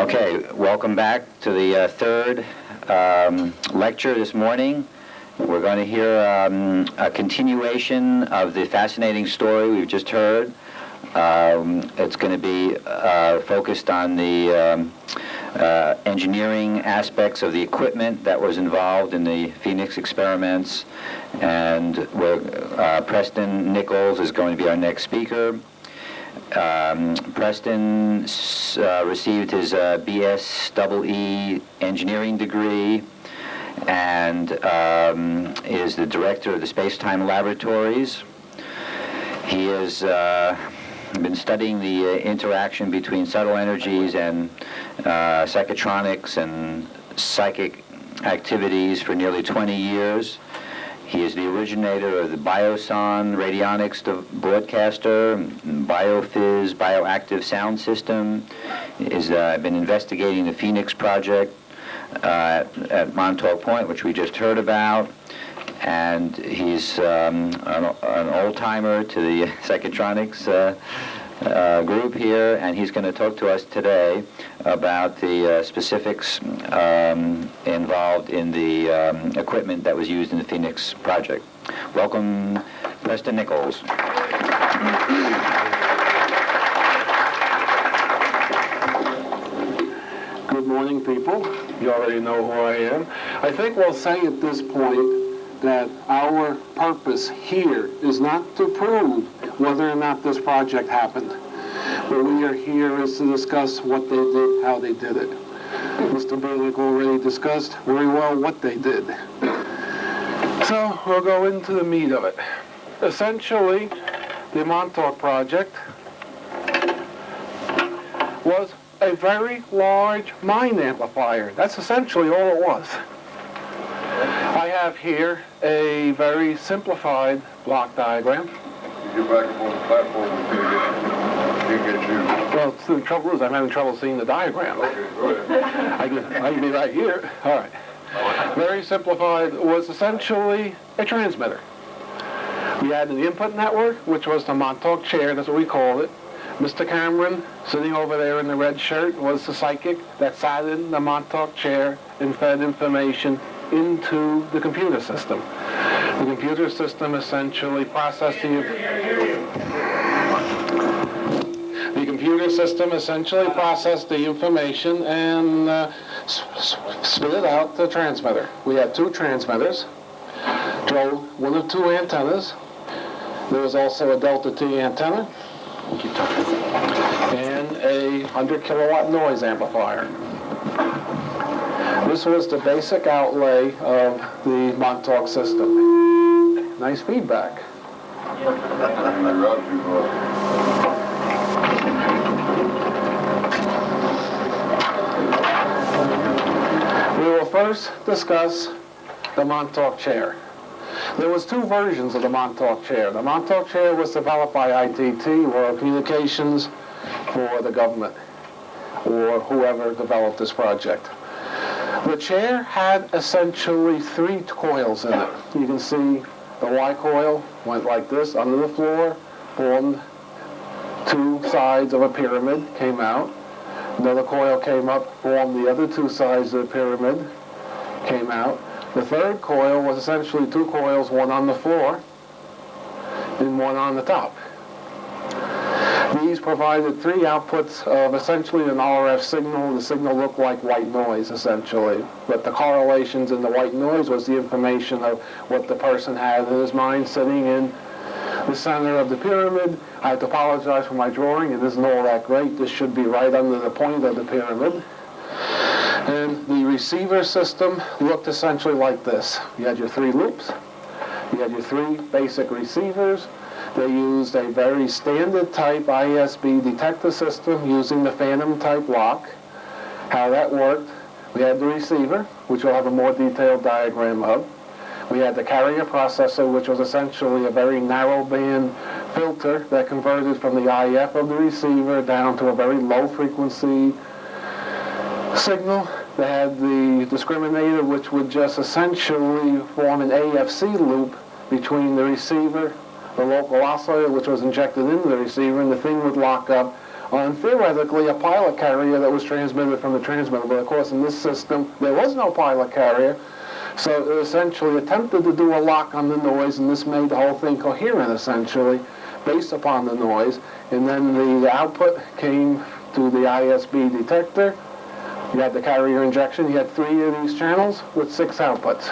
Okay, welcome back to the third lecture this morning. We're going to hear a continuation of the fascinating story we've just heard. It's going to be focused on the engineering aspects of the equipment that was involved in the Phoenix experiments, and Preston Nicols is going to be our next speaker. Preston received his BSEE engineering degree and is the director of the Space-Time Laboratories. He has been studying the interaction between subtle energies and psychotronics and psychic activities for nearly 20 years. He is the originator of the Bioson radionics broadcaster, BioPhys bioactive sound system. He's been investigating the Phoenix project at Montauk Point, which we just heard about. And he's an old-timer to the psychotronics group here, and he's going to talk to us today about the specifics involved in the equipment that was used in the Phoenix project. Welcome, Preston Nicols. Good morning, people. You already know who I am. I think we'll say at this point that our purpose here is not to prove whether or not this project happened. What we are here is to discuss what they did, how they did it. Mr. Bielek already discussed very well what they did. So we'll go into the meat of it. Essentially, the Montauk project was a very large mind amplifier. That's essentially all it was. I have here a very simplified block diagram. You get back up on the platform, we can't get you. Well, the trouble is I'm having trouble seeing the diagram. Okay, go ahead. I can be right here. All right. Very simplified, was essentially a transmitter. We had an input network, which was the Montauk chair, that's what we called it. Mr. Cameron, sitting over there in the red shirt, was the psychic that sat in the Montauk chair and fed information into the computer system. The computer system essentially processed the information and spit it out to the transmitter. We had two transmitters, drove one of two antennas. There was also a Delta T antenna and a 100 kilowatt noise amplifier. This was the basic outlay of the Montauk system. Nice feedback. We will first discuss the Montauk chair. There was two versions of the Montauk chair. The Montauk chair was developed by ITT, World Communications, for the government, or whoever developed this project. The chair had essentially three coils in it. You can see the Y coil went like this under the floor, formed two sides of a pyramid, came out. Another coil came up, formed the other two sides of the pyramid, came out. The third coil was essentially two coils, one on the floor and one on the top. These provided three outputs of essentially an RF signal. The signal looked like white noise, essentially. But the correlations in the white noise was the information of what the person had in his mind sitting in the center of the pyramid. I have to apologize for my drawing. It isn't all that great. This should be right under the point of the pyramid. And the receiver system looked essentially like this. You had your three loops. You had your three basic receivers. They used a very standard type ISB detector system using the phantom type lock. How that worked, we had the receiver, which we'll have a more detailed diagram of. We had the carrier processor, which was essentially a very narrow band filter that converted from the IF of the receiver down to a very low frequency signal. They had the discriminator, which would just essentially form an AFC loop between the receiver, the local oscillator, which was injected into the receiver, and the thing would lock up on theoretically a pilot carrier that was transmitted from the transmitter. But of course in this system there was no pilot carrier, so it essentially attempted to do a lock on the noise, and this made the whole thing coherent essentially based upon the noise. And then the output came to the ISB detector. You had the carrier injection. You had 3 of these channels with 6 outputs.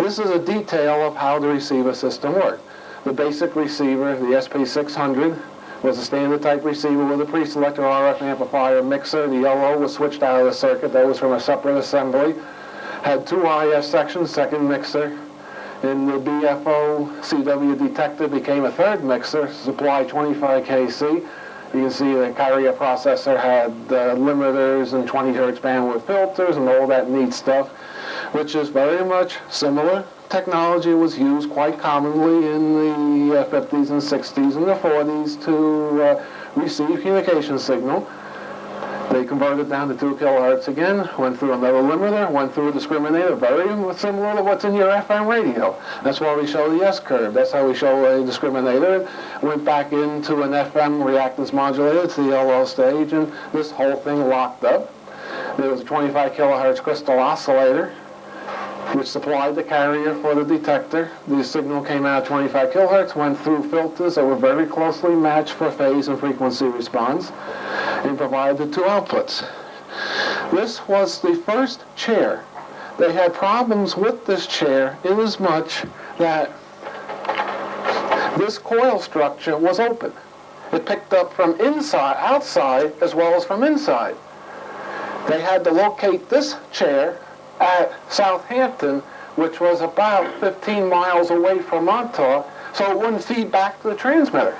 This is a detail of how the receiver system worked. The basic receiver, the SP600, was a standard type receiver with a pre-selected RF amplifier mixer. The yellow was switched out of the circuit. That was from a separate assembly. Had 2 IF sections, second mixer. And the BFO CW detector became a third mixer, supplied 25 kC. You can see the carrier processor had limiters and 20 hertz bandwidth filters and all that neat stuff, which is very much similar. Technology was used quite commonly in the 50s and 60s and the 40s to receive communication signal. They converted down to 2 kilohertz again, went through another limiter, went through a discriminator, very similar to what's in your FM radio. That's why we show the S-curve. That's how we show a discriminator. Went back into an FM reactance modulator to the LO stage, and this whole thing locked up. There was a 25 kilohertz crystal oscillator, which supplied the carrier for the detector. The signal came out at 25 kilohertz, went through filters that were very closely matched for phase and frequency response, and provided the 2 outputs. This was the first chair. They had problems with this chair inasmuch that this coil structure was open. It picked up from outside as well as from inside. They had to locate this chair at Southampton, which was about 15 miles away from Montauk, so it wouldn't feed back to the transmitter.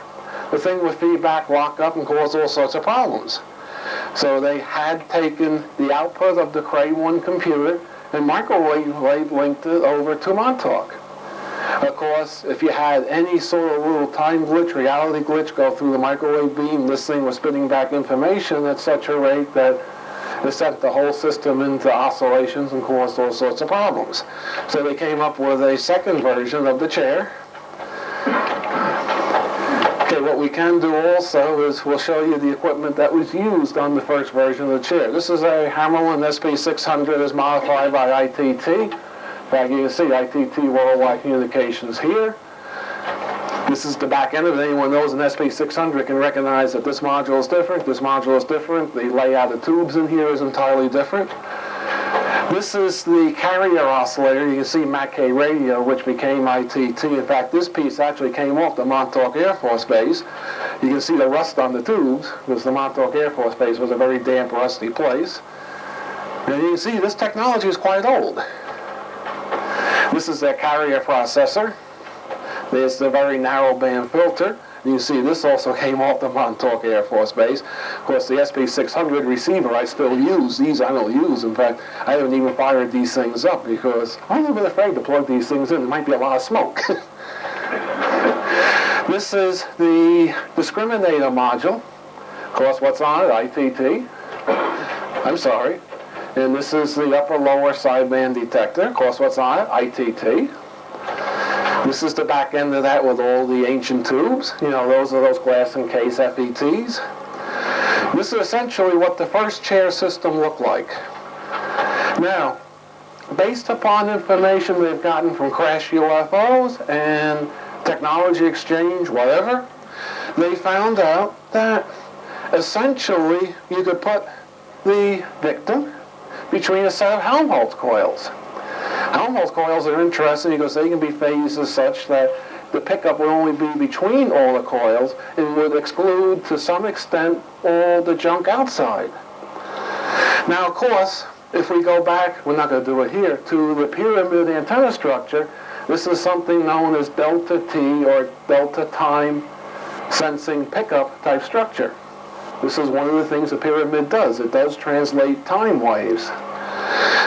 The thing would feed back, lock up, and cause all sorts of problems. So they had taken the output of the Cray 1 computer and microwave linked it over to Montauk. Of course, if you had any sort of little time glitch, reality glitch go through the microwave beam, this thing was spitting back information at such a rate that it sent the whole system into oscillations and caused all sorts of problems. So they came up with a second version of the chair. Okay, what we can do also is we'll show you the equipment that was used on the first version of the chair. This is a Hammerlin SP600 as modified by ITT. In fact, you can see ITT Worldwide Communications here. This is the back end of it. Anyone knows an SP600 can recognize that this module is different, this module is different, the layout of tubes in here is entirely different. This is the carrier oscillator. You can see Mac-K radio, which became ITT. In fact, this piece actually came off the Montauk Air Force Base. You can see the rust on the tubes, because the Montauk Air Force Base was a very damp, rusty place. And you can see this technology is quite old. This is their carrier processor. There's the very narrow band filter. You see this also came off the Montauk Air Force Base. Of course, the SP600 receiver I still use. These I don't use. In fact, I haven't even fired these things up because I'm a little bit afraid to plug these things in. There might be a lot of smoke. This is the discriminator module. Of course, what's on it? ITT. I'm sorry. And this is the upper-lower sideband detector. Of course, what's on it? ITT. This is the back end of that with all the ancient tubes. You know, those are those glass and case FETs. This is essentially what the first chair system looked like. Now, based upon information they've gotten from crash UFOs and technology exchange, whatever, they found out that essentially you could put the victim between a set of Helmholtz coils. Helmholtz coils are interesting because they can be phased as such that the pickup would only be between all the coils and would exclude, to some extent, all the junk outside. Now, of course, if we go back, we're not going to do it here, to the pyramid antenna structure, this is something known as delta T or delta time sensing pickup type structure. This is one of the things the pyramid does. It does translate time waves.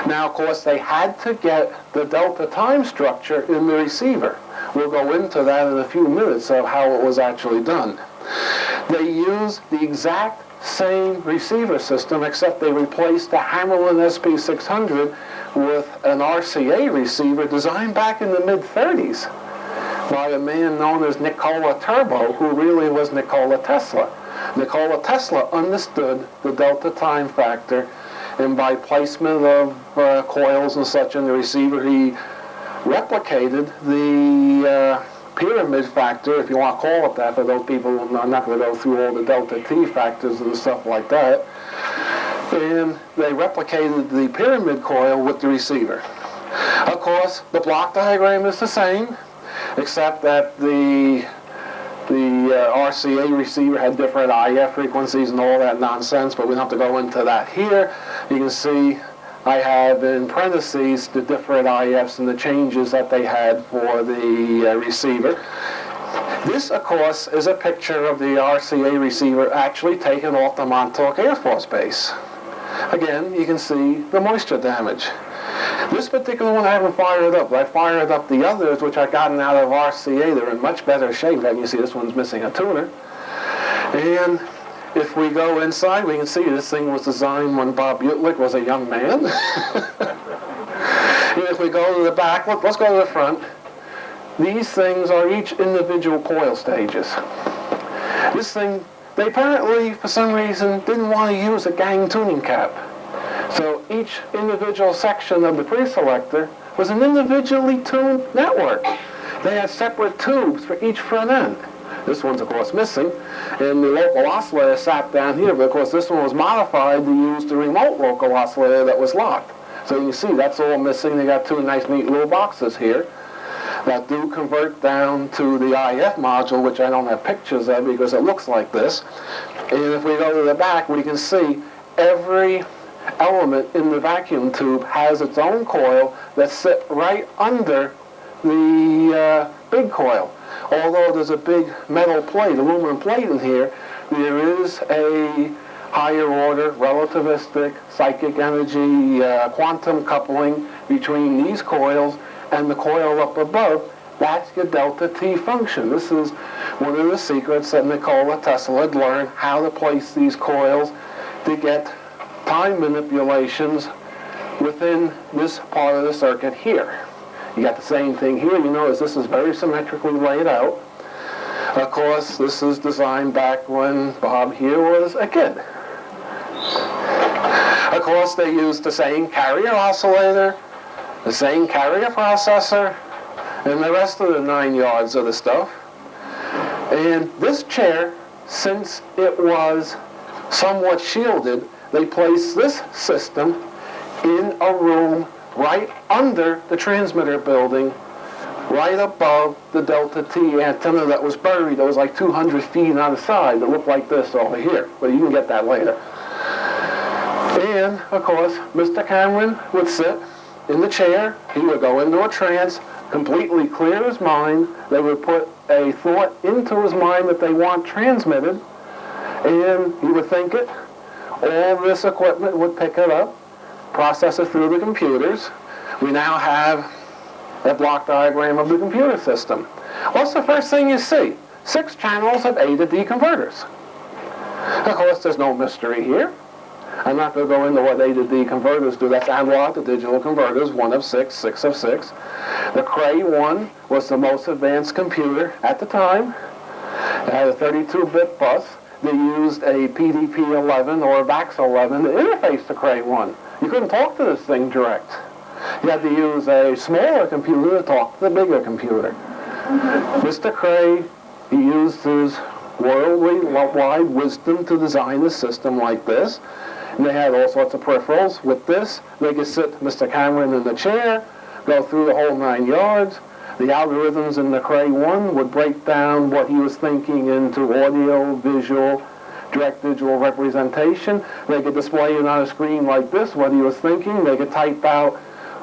Now, of course, they had to get the delta time structure in the receiver. We'll go into that in a few minutes of how it was actually done. They used the exact same receiver system, except they replaced the Hammerlin SP600 with an RCA receiver designed back in the mid-30s by a man known as Nikola Turbo, who really was Nikola Tesla. Nikola Tesla understood the delta time factor, and by placement of coils and such in the receiver, he replicated the pyramid factor, if you want to call it that, for those people who are not going to go through all the delta T factors and stuff like that. And they replicated the pyramid coil with the receiver. Of course, the block diagram is the same, except that the RCA receiver had different IF frequencies and all that nonsense, but we don't have to go into that here. You can see I have in parentheses the different IFs and the changes that they had for the receiver. This, of course, is a picture of the RCA receiver actually taken off the Montauk Air Force Base. Again, you can see the moisture damage. This particular one I haven't fired up. I fired up the others, which I've gotten out of RCA. They're in much better shape. And you see this one's missing a tuner. And if we go inside, we can see this thing was designed when Bob Bielek was a young man. And if we go to the back, let's go to the front. These things are each individual coil stages. This thing, they apparently, for some reason, didn't want to use a gang tuning cap. So each individual section of the preselector was an individually tuned network. They had separate tubes for each front end. This one's, of course, missing. And the local oscillator sat down here, but of course this one was modified to use the remote local oscillator that was locked. So you can see that's all missing. They got two nice, neat little boxes here that do convert down to the IF module, which I don't have pictures of because it looks like this. And if we go to the back, we can see every element in the vacuum tube has its own coil that sit right under the big coil. Although there's a big metal plate, aluminum plate in here, there is a higher order relativistic psychic energy quantum coupling between these coils and the coil up above. That's your delta T function. This is one of the secrets that Nikola Tesla had learned, how to place these coils to get time manipulations within this part of the circuit here. You got the same thing here. You notice this is very symmetrically laid out. Of course, this is designed back when Bob here was a kid. Of course, they used the same carrier oscillator, the same carrier processor, and the rest of the 9 yards of the stuff. And this chair, since it was somewhat shielded, they placed this system in a room right under the transmitter building, right above the delta T antenna that was buried. It was like 200 feet on the side. It looked like this over here, but you can get that later. And, of course, Mr. Cameron would sit in the chair. He would go into a trance, completely clear his mind. They would put a thought into his mind that they want transmitted, and he would think it. All this equipment would pick it up, process it through the computers. We now have a block diagram of the computer system. What's the first thing you see? 6 channels of A to D converters. Of course, there's no mystery here. I'm not going to go into what A to D converters do. That's analog to digital converters, 1 of 6, 6 of 6. The Cray 1 was the most advanced computer at the time. It had a 32-bit bus. They used a PDP-11 or a VAX-11 to interface to Cray 1. You couldn't talk to this thing direct. You had to use a smaller computer to talk to the bigger computer. Mr. Cray, he used his worldwide wisdom to design a system like this. And they had all sorts of peripherals. With this, they could sit Mr. Cameron in the chair, go through the whole 9 yards. The algorithms in the Cray 1 would break down what he was thinking into audio, visual, direct digital representation. They could display it on a screen like this, what he was thinking. They could type out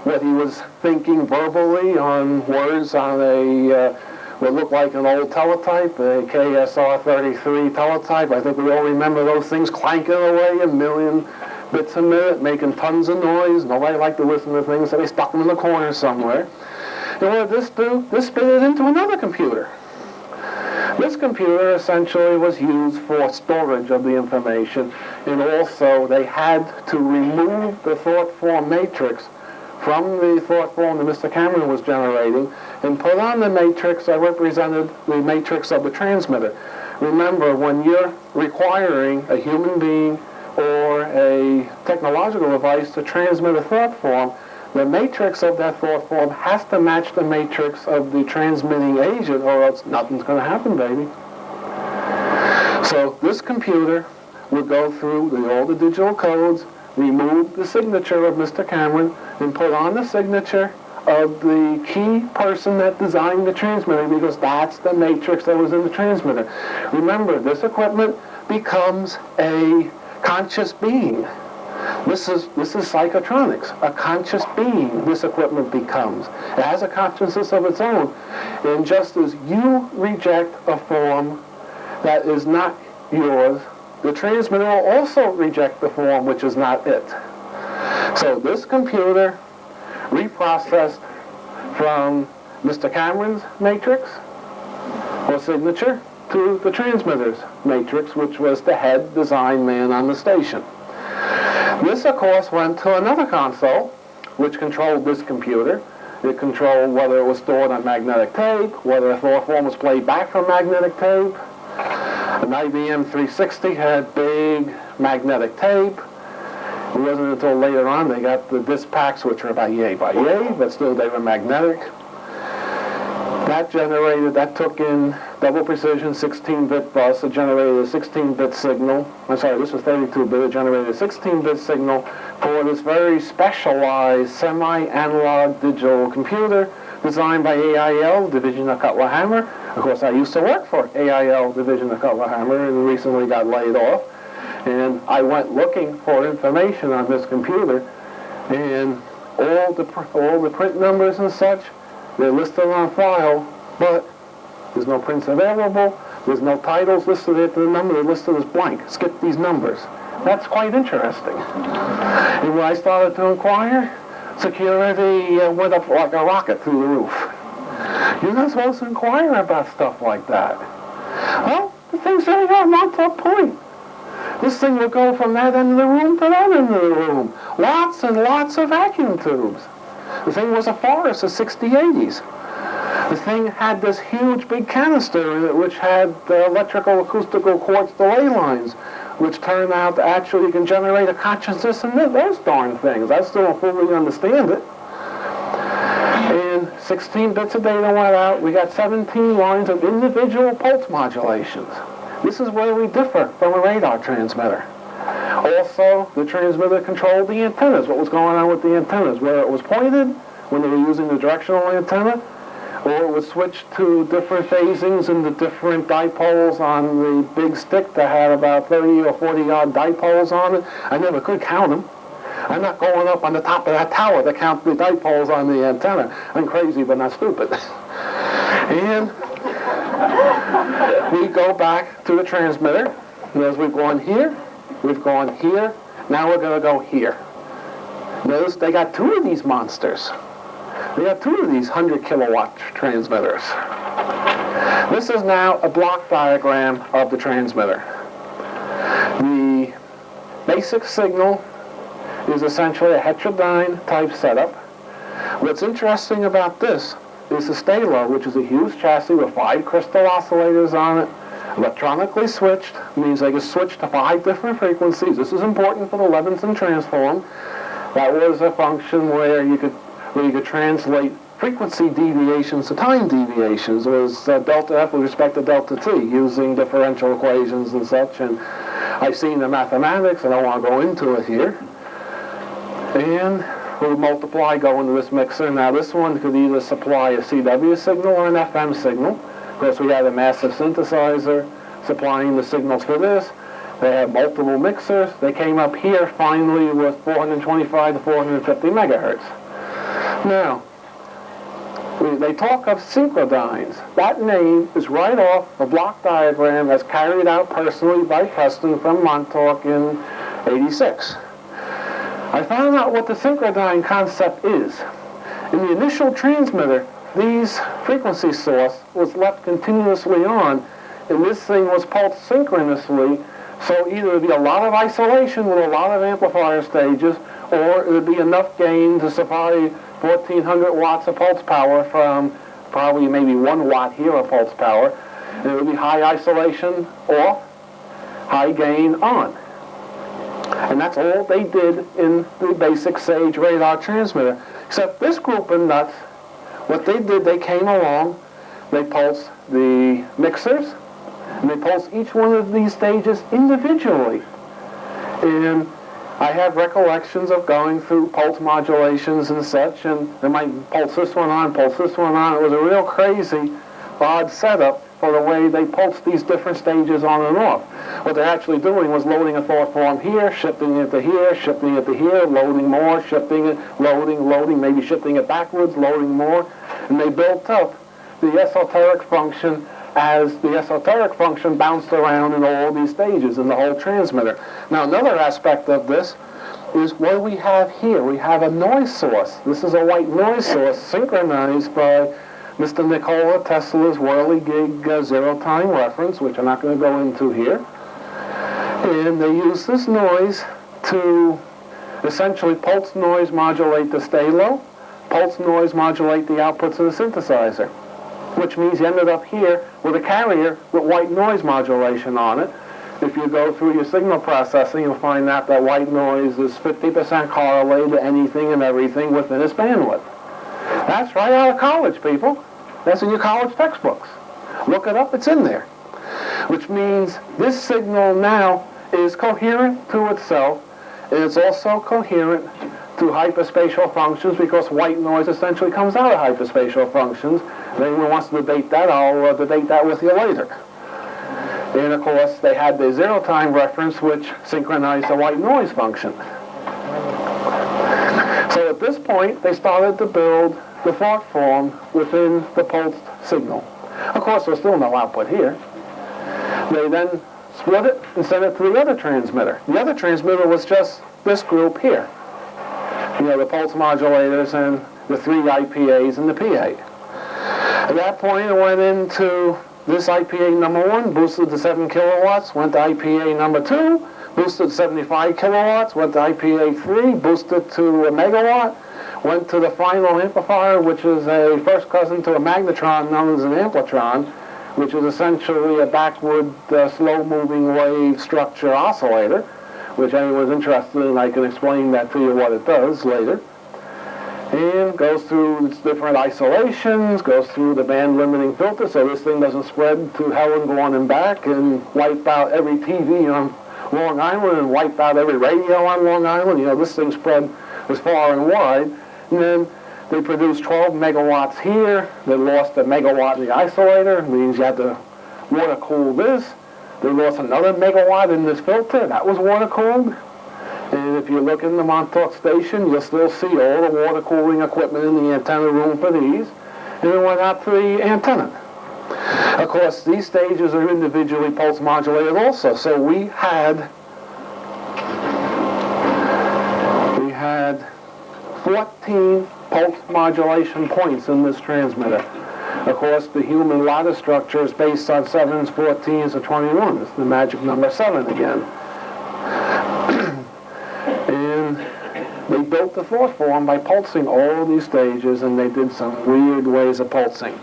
what he was thinking verbally on words on a what looked like an old teletype, a KSR-33 teletype. I think we all remember those things clanking away a million bits a minute, making tons of noise. Nobody liked to listen to things, so they stuck them in the corner somewhere. And what did this do? This spit it into another computer. This computer essentially was used for storage of the information, and also they had to remove the thought form matrix from the thought form that Mr. Cameron was generating and put on the matrix that represented the matrix of the transmitter. Remember, when you're requiring a human being or a technological device to transmit a thought form, the matrix of that thought form has to match the matrix of the transmitting agent, or else nothing's going to happen, baby. So this computer would go through all the digital codes, remove the signature of Mr. Cameron, and put on the signature of the key person that designed the transmitter, because that's the matrix that was in the transmitter. Remember, this equipment becomes a conscious being. This is psychotronics, a conscious being this equipment becomes. It has a consciousness of its own. And just as you reject a form that is not yours, the transmitter will also reject the form which is not it. So this computer reprocessed from Mr. Cameron's matrix or signature to the transmitter's matrix, which was the head design man on the station. This, of course, went to another console, which controlled this computer. It controlled whether it was stored on magnetic tape, whether a thought form was played back from magnetic tape. An IBM 360 had big magnetic tape. It wasn't until later on they got the disc packs, which were about yay by yay, but still they were magnetic. That took in double precision 16-bit bus. It generated a 16-bit signal. I'm sorry, this was 32-bit. It generated a 16-bit signal for this very specialized semi-analog digital computer designed by AIL, division of Cutler-Hammer. Of course, I used to work for AIL, division of Cutler-Hammer, and recently got laid off. And I went looking for information on this computer, and all the print numbers and such, they're listed on file, but there's no prints available, there's no titles listed at the number, they're listed as blank. Skip these numbers. That's quite interesting. And when I started to inquire, security went up like a rocket through the roof. You're not supposed to inquire about stuff like that. Well, the thing's really got a Montauk point. This thing would go from that end of the room to that end of the room. Lots and lots of vacuum tubes. The thing was a forest of 6080s. The thing had this huge big canister in it, which had the electrical acoustical quartz delay lines, which turned out to actually can generate a consciousness in those darn things. I still don't fully understand it. And 16 bits of data went out. We got 17 lines of individual pulse modulations. This is where we differ from a radar transmitter. Also, the transmitter controlled the antennas, what was going on with the antennas, where it was pointed when they were using the directional antenna, or it would switch to different phasings and the different dipoles on the big stick that had about 30 or 40 odd dipoles on it. I never could count them. I'm not going up on the top of that tower to count the dipoles on the antenna. I'm crazy, but not stupid. And we go back to the transmitter, and as we've gone here, we've gone here, now we're going to go here. Notice they got two of these monsters. They got two of these 100 kilowatt transmitters. This is now a block diagram of the transmitter. The basic signal is essentially a heterodyne type setup. What's interesting about this is the Stalo, which is a huge chassis with 5 crystal oscillators on it, electronically switched, means they can switch to 5 different frequencies. This is important for the Levinson transform. That was a function where you could translate frequency deviations to time deviations. It was delta F with respect to delta T, using differential equations and such. And I've seen the mathematics, I don't want to go into it here. And we'll multiply, go into this mixer. Now this one could either supply a CW signal or an FM signal. Of course, we had a massive synthesizer supplying the signals for this. They had multiple mixers. They came up here finally with 425 to 450 megahertz. Now, they talk of synchrodynes. That name is right off a block diagram that's carried out personally by Preston from Montauk in '86. I found out what the synchrodyne concept is. In the initial transmitter, these frequency source was left continuously on, and this thing was pulsed synchronously, so either it would be a lot of isolation with a lot of amplifier stages, or it would be enough gain to supply 1,400 watts of pulse power from probably maybe 1 watt here of pulse power. And it would be high isolation off, high gain on. And that's all they did in the basic SAGE radar transmitter. Except this group of nuts, what they did, they came along, they pulsed the mixers, and they pulsed each one of these stages individually. And I have recollections of going through pulse modulations and such, and they might pulse this one on, pulse this one on. It was a real crazy, odd setup for the way they pulsed these different stages on and off. What they're actually doing was loading a thought form here, shifting it to here, shifting it to here, loading more, shifting it, loading, maybe shifting it backwards, loading more. And they built up the esoteric function as the esoteric function bounced around in all these stages in the whole transmitter. Now, another aspect of this is what we have here. We have a noise source. This is a white noise source synchronized by Mr. Nikola Tesla's whirligig zero-time reference, which I'm not going to go into here. And they use this noise to essentially pulse noise modulate the stay low, pulse noise modulate the outputs of the synthesizer, which means you ended up here with a carrier with white noise modulation on it. If you go through your signal processing, you'll find out that white noise is 50% correlated to anything and everything within its bandwidth. That's right out of college, people. That's in your college textbooks. Look it up, it's in there. Which means this signal now is coherent to itself, and it's also coherent to hyperspatial functions, because white noise essentially comes out of hyperspatial functions. If anyone wants to debate that, I'll debate that with you later. And of course, they had the zero-time reference, which synchronized the white noise function. So at this point, they started to build the thought form within the pulsed signal. Of course, there's still no output here. They then split it and sent it to the other transmitter. The other transmitter was just this group here. You know, the pulse modulators and the 3 IPAs and the PA. At that point, it went into this IPA number 1, boosted to 7 kilowatts, went to IPA number 2, boosted to 75 kilowatts, went to IPA 3, boosted to a megawatt, went to the final amplifier, which is a first cousin to a magnetron known as an amplitron, which is essentially a backward, slow-moving wave structure oscillator, which anyone's interested in, I can explain that to you what it does later. And goes through its different isolations, goes through the band-limiting filter, so this thing doesn't spread to hell and gone and back and wipe out every TV on Long Island and wipe out every radio on Long Island. You know, this thing spread as far and wide. And then they produced 12 megawatts here. They lost a megawatt in the isolator. It means you had to water cool this. They lost another megawatt in this filter. That was water cooled. And if you look in the Montauk station, you'll still see all the water cooling equipment in the antenna room for these. And it went out to the antenna. Of course, these stages are individually pulse modulated also. So we had 14 pulse modulation points in this transmitter. Of course, the human lattice structure is based on 7s, 14s, and 21s, the magic number 7 again. And they built the thought form by pulsing all of these stages, and they did some weird ways of pulsing.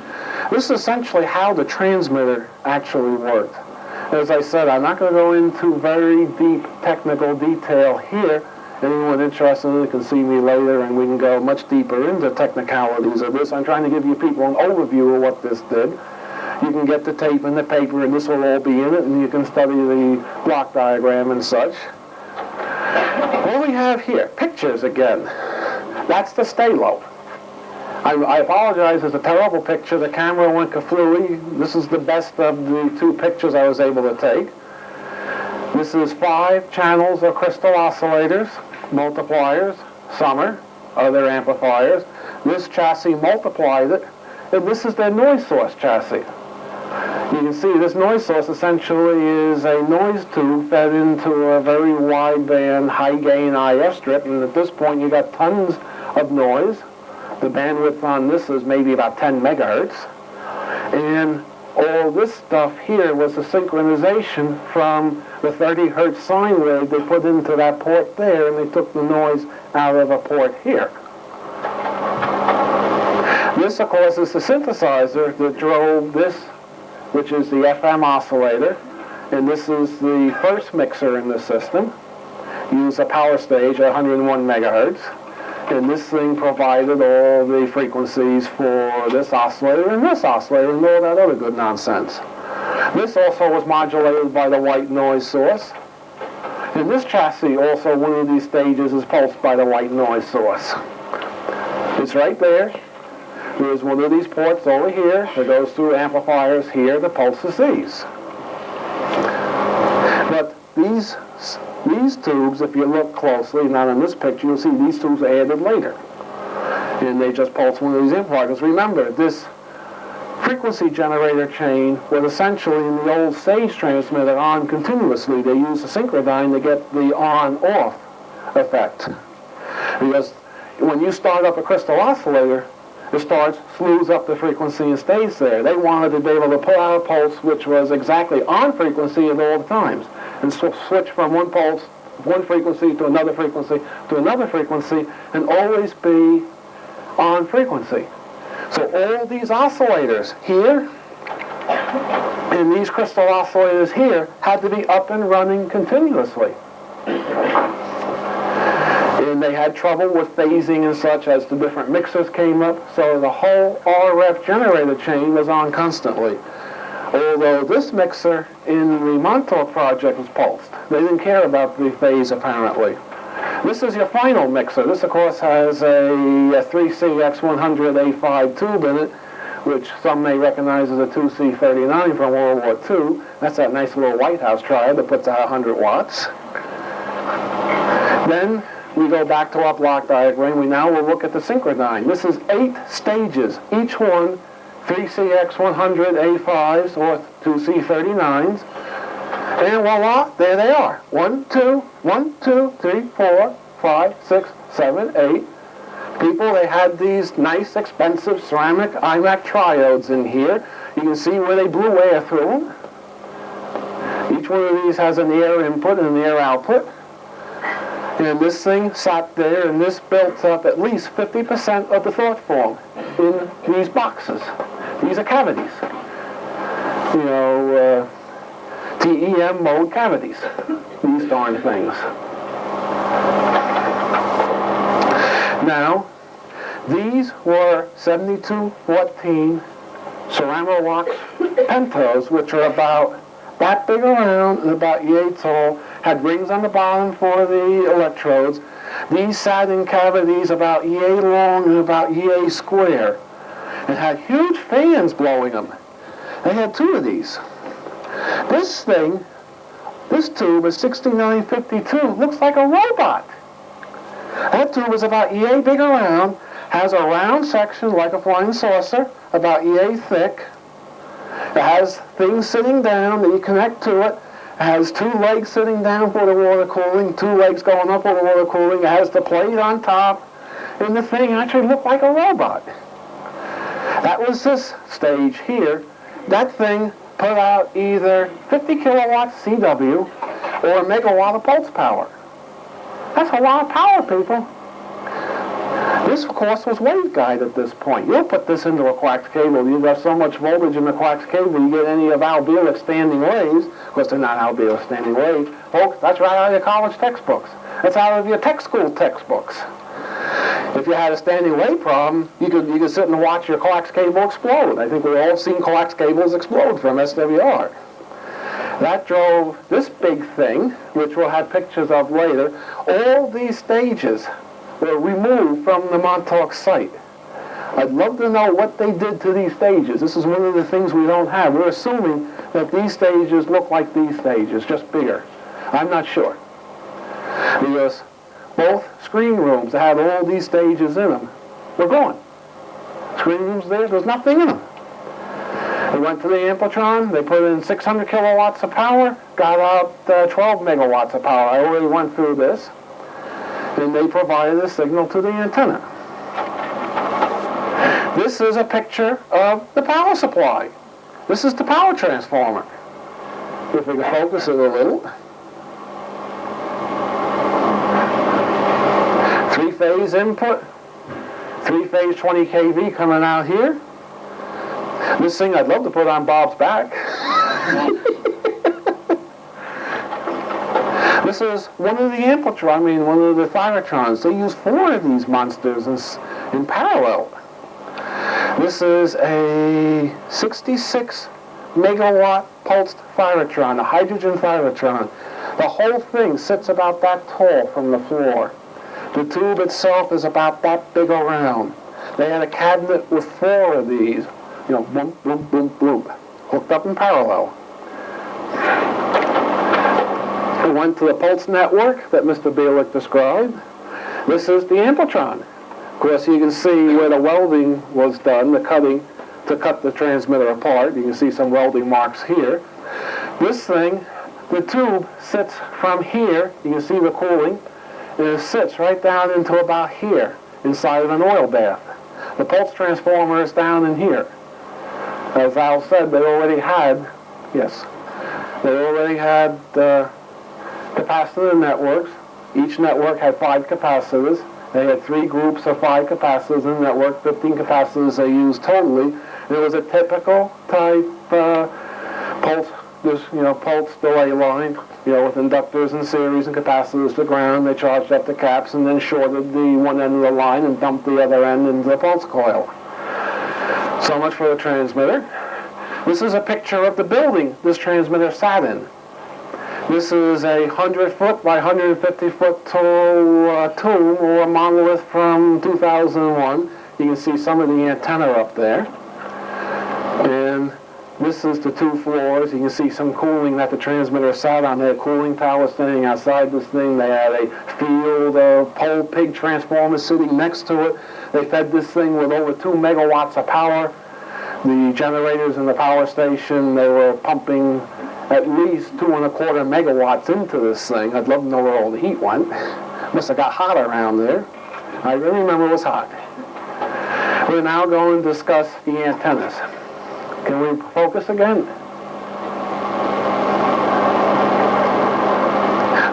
This is essentially how the transmitter actually worked. As I said, I'm not going to go into very deep technical detail here. Anyone interested in it can see me later, and we can go much deeper into technicalities of this. I'm trying to give you people an overview of what this did. You can get the tape and the paper, and this will all be in it, and you can study the block diagram and such. What we have here, pictures again. That's the stay low. I apologize, it's a terrible picture. The camera went kaflooey. This is the best of the 2 pictures I was able to take. This is 5 channels of crystal oscillators, multipliers, summer, other amplifiers. This chassis multiplied it, and this is their noise source chassis. You can see this noise source essentially is a noise tube fed into a very wideband, high-gain IF strip, and at this point you got tons of noise. The bandwidth on this is maybe about 10 megahertz. And all this stuff here was a synchronization from the 30 hertz sine wave they put into that port there, and they took the noise out of a port here. This, of course, is the synthesizer that drove this which is the FM oscillator, and this is the first mixer in the system. Use a power stage at 101 megahertz, and this thing provided all the frequencies for this oscillator and all that other good nonsense. This also was modulated by the white noise source. In this chassis, also, one of these stages is pulsed by the white noise source. It's right there. There's one of these ports over here that goes through amplifiers here that pulses these. But these tubes, if you look closely, not in this picture, you'll see these tubes are added later. And they just pulse one of these amplifiers. Remember, this frequency generator chain was essentially in the old stage transmitter on continuously. They used a synchrodyne to get the on-off effect. Because when you start up a crystal oscillator, it starts, slews up the frequency and stays there. They wanted to be able to pull out a pulse which was exactly on frequency at all times, and switch from one pulse, one frequency to another frequency, and always be on frequency. So all these oscillators here and these crystal oscillators here had to be up and running continuously. And they had trouble with phasing and such as the different mixers came up, so the whole RF generator chain was on constantly. Although this mixer in the Montauk project was pulsed. They didn't care about the phase apparently. This is your final mixer. This, of course, has a 3CX100A5 tube in it, which some may recognize as a 2C39 from World War II. That's that nice little White House triode that puts out 100 watts. Then we go back to our block diagram. We now will look at the synchrodyne. This is 8 stages, each one 3CX100A5s or 2C39s. And voila, there they are. 1, 2, 1, 2, 3, 4, 5, 6, 7, 8. People, they had these nice, expensive ceramic iMac triodes in here. You can see where they blew air through them. Each one of these has an air input and an air output. And this thing sat there, and this built up at least 50% of the thought form in these boxes. These are cavities. You know, TEM mode cavities. These darn things. Now, these were 7214 Ceramolox pentos, which are about that big around and about yay tall, had rings on the bottom for the electrodes. These sat in cavities about yay long and about yay square, and had huge fans blowing them. They had 2 of these. This thing, this tube is 6952, looks like a robot. That tube is about yay big around, has a round section like a flying saucer, about yay thick. It has things sitting down that you connect to it. It has 2 legs sitting down for the water cooling, 2 legs going up for the water cooling. It has the plate on top, and the thing actually looked like a robot. That was this stage here. That thing put out either 50 kilowatts CW or a megawatt of pulse power. That's a lot of power, people. This, of course, was waveguide at this point. You'll put this into a coax cable. You've got so much voltage in the coax cable, you get any of Al Bielek's standing waves. Of course, they're not Al Bielek's standing waves. Folks, that's right out of your college textbooks. That's out of your tech school textbooks. If you had a standing wave problem, you could sit and watch your coax cable explode. I think we've all seen coax cables explode from SWR. That drove this big thing, which we'll have pictures of later. All these stages were removed from the Montauk site. I'd love to know what they did to these stages. This is one of the things we don't have. We're assuming that these stages look like these stages, just bigger. I'm not sure. Because both screen rooms that had all these stages in them were gone. Screen rooms there's nothing in them. They went to the Amplitron, they put in 600 kilowatts of power, got out 12 megawatts of power. I already went through this. And they provided a signal to the antenna. This is a picture of the power supply. This is the power transformer. If we can focus it a little. 3-phase input, 3-phase 20 kV coming out here. This thing I'd love to put on Bob's back. This is one of the one of the Thyratrons. They use 4 of these monsters in parallel. This is a 66 megawatt pulsed Thyratron, a hydrogen Thyratron. The whole thing sits about that tall from the floor. The tube itself is about that big around. They had a cabinet with 4 of these, boom, boom, boom, boom, hooked up in parallel. We went to the pulse network that Mr. Bielek described. This is the Amplitron. Of course, you can see where the welding was done, the cutting to cut the transmitter apart. You can see some welding marks here. This thing, the tube sits from here. You can see the cooling. And it sits right down into about here, inside of an oil bath. The pulse transformer is down in here. As Al said, they already had capacitor networks. Each network had 5 capacitors. They had 3 groups of 5 capacitors in the network, 15 capacitors they used totally. And it was a typical type pulse, pulse delay line, with inductors in series and capacitors to ground. They charged up the caps and then shorted the one end of the line and dumped the other end into the pulse coil. So much for the transmitter. This is a picture of the building this transmitter sat in. This is a 100-foot by 150-foot tall tomb or monolith from 2001. You can see some of the antenna up there. And this is the 2 floors. You can see some cooling that the transmitter sat on. They had a cooling tower standing outside this thing. They had a field of pole pig transformers sitting next to it. They fed this thing with over 2 megawatts of power. The generators in the power station, they were pumping at least 2¼ megawatts into this thing. I'd love to know where all the heat went. Must have got hot around there. I really remember it was hot. We're now going to discuss the antennas. Can we focus again?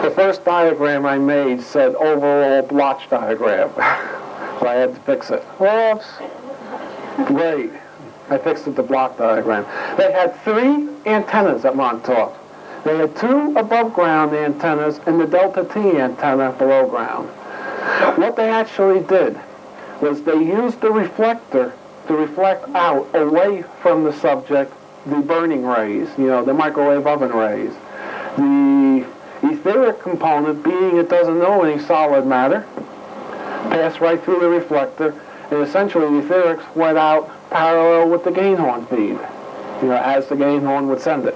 The first diagram I made said overall blotch diagram. So I had to fix it. Oops. Great. I fixed it to block diagram. They had 3 antennas at Montauk. They had 2 above ground antennas and the Delta T antenna below ground. What they actually did was they used the reflector to reflect out away from the subject the burning rays, the microwave oven rays. The etheric component, being it doesn't know any solid matter, passed right through the reflector, and essentially the etherics went out parallel with the gain horn feed, as the gain horn would send it.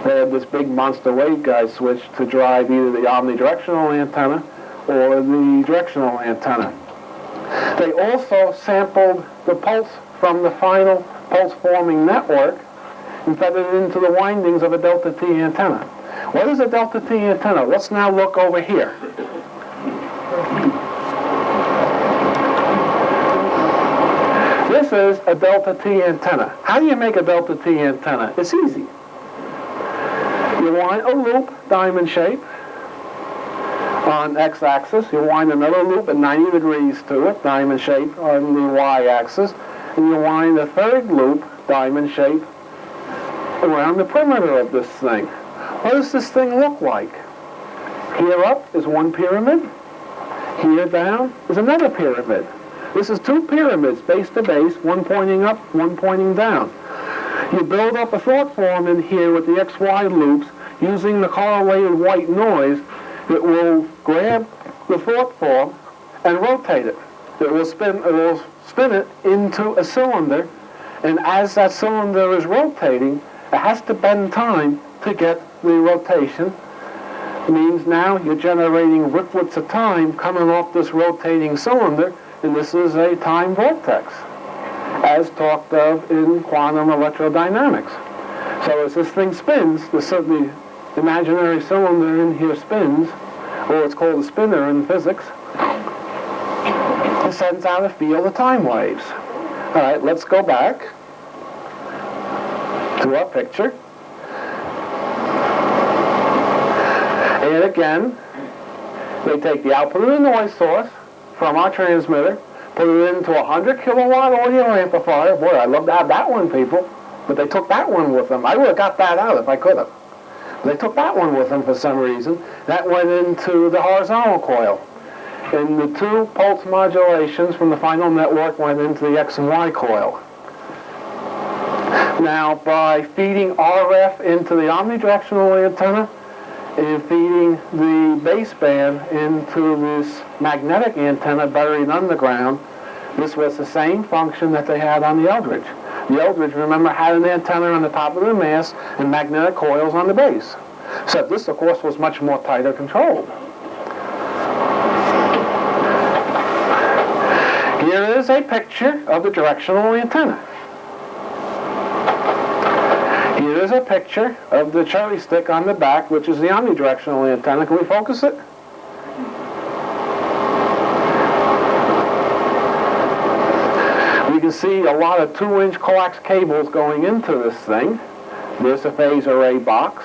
They had this big monster waveguide switch to drive either the omnidirectional antenna or the directional antenna. They also sampled the pulse from the final pulse-forming network and fed it into the windings of a Delta T antenna. What is a Delta T antenna? Let's now look over here. This is a Delta T antenna. How do you make a Delta T antenna? It's easy. You wind a loop diamond shape on x-axis. You wind another loop at 90 degrees to it, diamond shape on the y-axis. And you wind a third loop, diamond shape, around the perimeter of this thing. What does this thing look like? Here up is one pyramid. Here down is another pyramid. This is 2 pyramids, base to base, one pointing up, one pointing down. You build up a thought form in here with the XY loops using the correlated white noise. It will grab the thought form and rotate it. It will spin it into a cylinder, and as that cylinder is rotating, it has to bend time to get the rotation. It means now you're generating ricklets of time coming off this rotating cylinder, and this is a time vortex, as talked of in quantum electrodynamics. So as this thing spins, the imaginary cylinder in here spins, or it's called a spinner in physics. It sends out a field of time waves. All right, let's go back to our picture. And again, they take the output of the noise source from our transmitter, put it into a 100 kilowatt audio amplifier. Boy, I'd love to have that one, people. But they took that one with them. I would have got that out if I could have. But they took that one with them for some reason. That went into the horizontal coil. And the 2 pulse modulations from the final network went into the X and Y coil. Now, by feeding RF into the omnidirectional antenna and feeding the baseband into this magnetic antenna buried underground, this was the same function that they had on the Eldridge. The Eldridge, remember, had an antenna on the top of the mast and magnetic coils on the base. So this, of course, was much more tighter controlled. Here is a picture of the directional antenna. Here is a picture of the cherry stick on the back, which is the omnidirectional antenna. Can we focus it? We can see a lot of 2-inch coax cables going into this thing. There's a phase array box.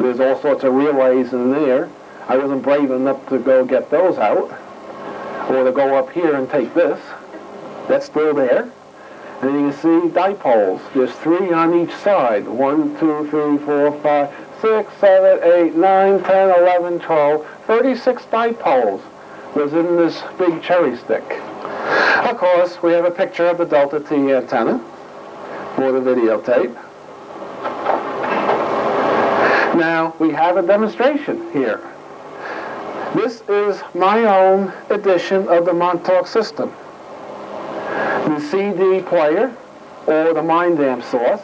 There's all sorts of relays in there. I wasn't brave enough to go get those out, or to go up here and take this. That's still there. And you can see dipoles. There's 3 on each side. 1, 2, 3, 4, 5, 6, 7, 8, 9, 10, 11, 12. 36 dipoles was in this big cherry stick. Of course, we have a picture of the Delta T antenna for the videotape. Now, we have a demonstration here. This is my own edition of the Montauk system. The CD player, or the mind amp source.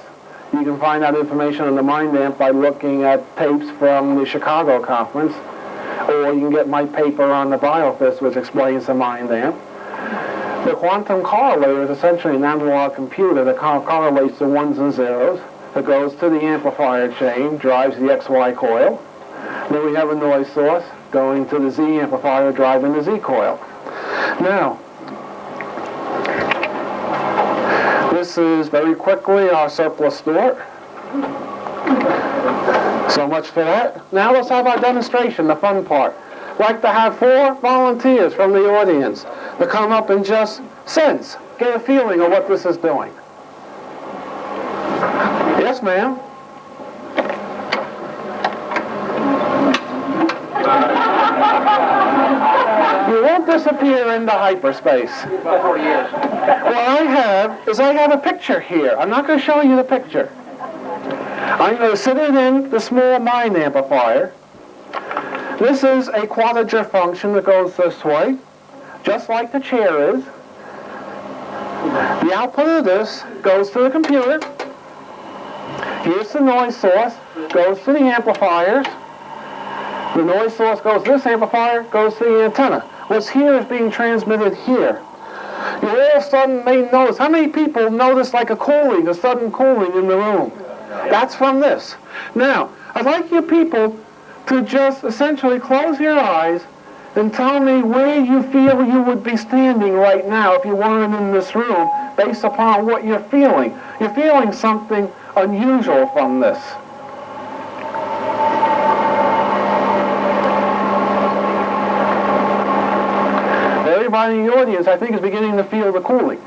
You can find out information on the mind amp by looking at tapes from the Chicago conference, or you can get my paper on the BioFist, which explains the mind amp. The quantum correlator is essentially an analog computer that correlates the ones and zeros. It goes to the amplifier chain, drives the XY coil. Then we have a noise source going to the Z amplifier, driving the Z coil. Now, this is very quickly our surplus store. So much for that. Now let's have our demonstration, the fun part. I'd like to have 4 volunteers from the audience to come up and just sense, get a feeling of what this is doing. Yes, ma'am. You won't disappear into hyperspace. About 40 years. What I have a picture here. I'm not going to show you the picture. I'm going to sit it in the small mind amplifier. This is a quadrature function that goes this way, just like the chair is. The output of this goes to the computer. Here's the noise source, goes to the amplifiers. The noise source goes to this amplifier, goes to the antenna. What's here is being transmitted here. You all of a sudden may notice, how many people notice like a sudden cooling in the room? That's from this. Now, I'd like you people to just essentially close your eyes and tell me where you feel you would be standing right now if you weren't in this room, based upon what you're feeling. You're feeling something unusual from this. Everybody in the audience, I think, is beginning to feel the cooling.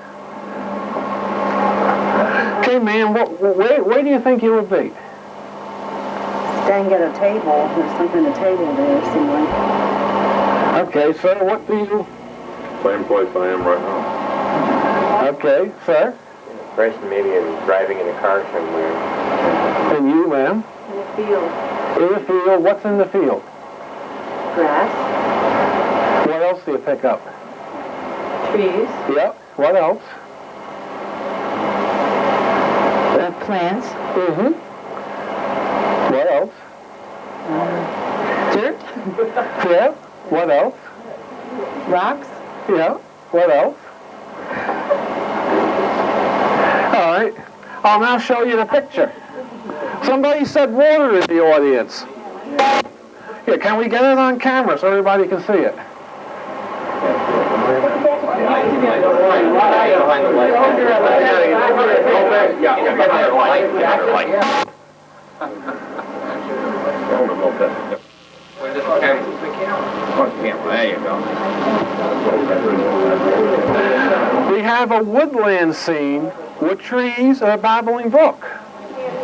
Okay, man, where do you think you would be? Staying at a table. There's something at a table there, somewhere. Okay, sir, what do you... Same place I am right now. Okay, sir. Preston, maybe I'm driving in a car somewhere. And you, ma'am? In the field. In the field. What's in the field? Grass. What else do you pick up? Trees. Yep. What else? Plants. Mm-hmm. What else? Dirt. Yeah. What else? Rocks. Yeah. What else? All right. I'll now show you the picture. Somebody said water in the audience. Yeah, can we get it on camera so everybody can see it? There you go. We have a woodland scene with trees and a babbling brook.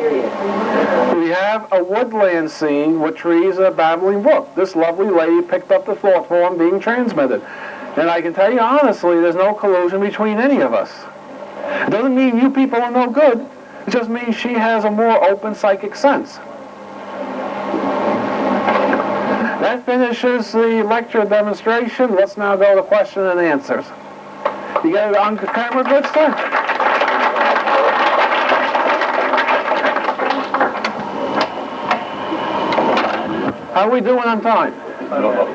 We have a woodland scene with trees and a babbling brook. This lovely lady picked up the thought form being transmitted. And I can tell you honestly, there's no collusion between any of us. It doesn't mean you people are no good. It just means she has a more open psychic sense. That finishes the lecture demonstration. Let's now go to question and answers. You got it on camera, good, sir? How are we doing on time? I don't know.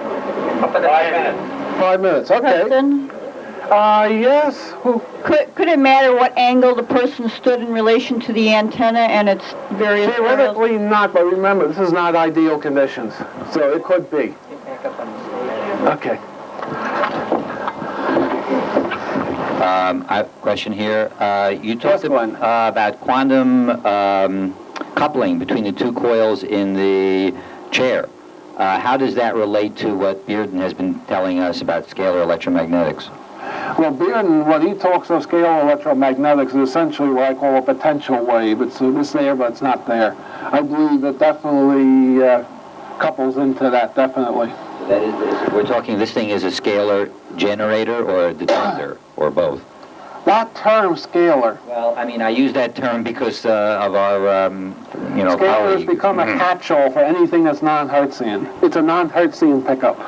5 minutes. 5 minutes, okay. Preston, Yes. Who? could it matter what angle the person stood in relation to the antenna and its various areas? Theoretically not, but remember, this is not ideal conditions, so it could be. Okay. I have a question here. You talked about quantum coupling between the two coils in the chair. How does that relate to what Bearden has been telling us about scalar electromagnetics? Well, Bearden, what he talks of scalar electromagnetics is essentially what I call a potential wave. It's there, but it's not there. I believe that definitely couples into that, definitely. That is, we're talking, this thing is a scalar generator or a detector, or both? That term, scalar. Well, I mean, I use that term because of our, Scalar has colleague. become a catch-all for anything that's non-Hertzian. It's a non-Hertzian pickup.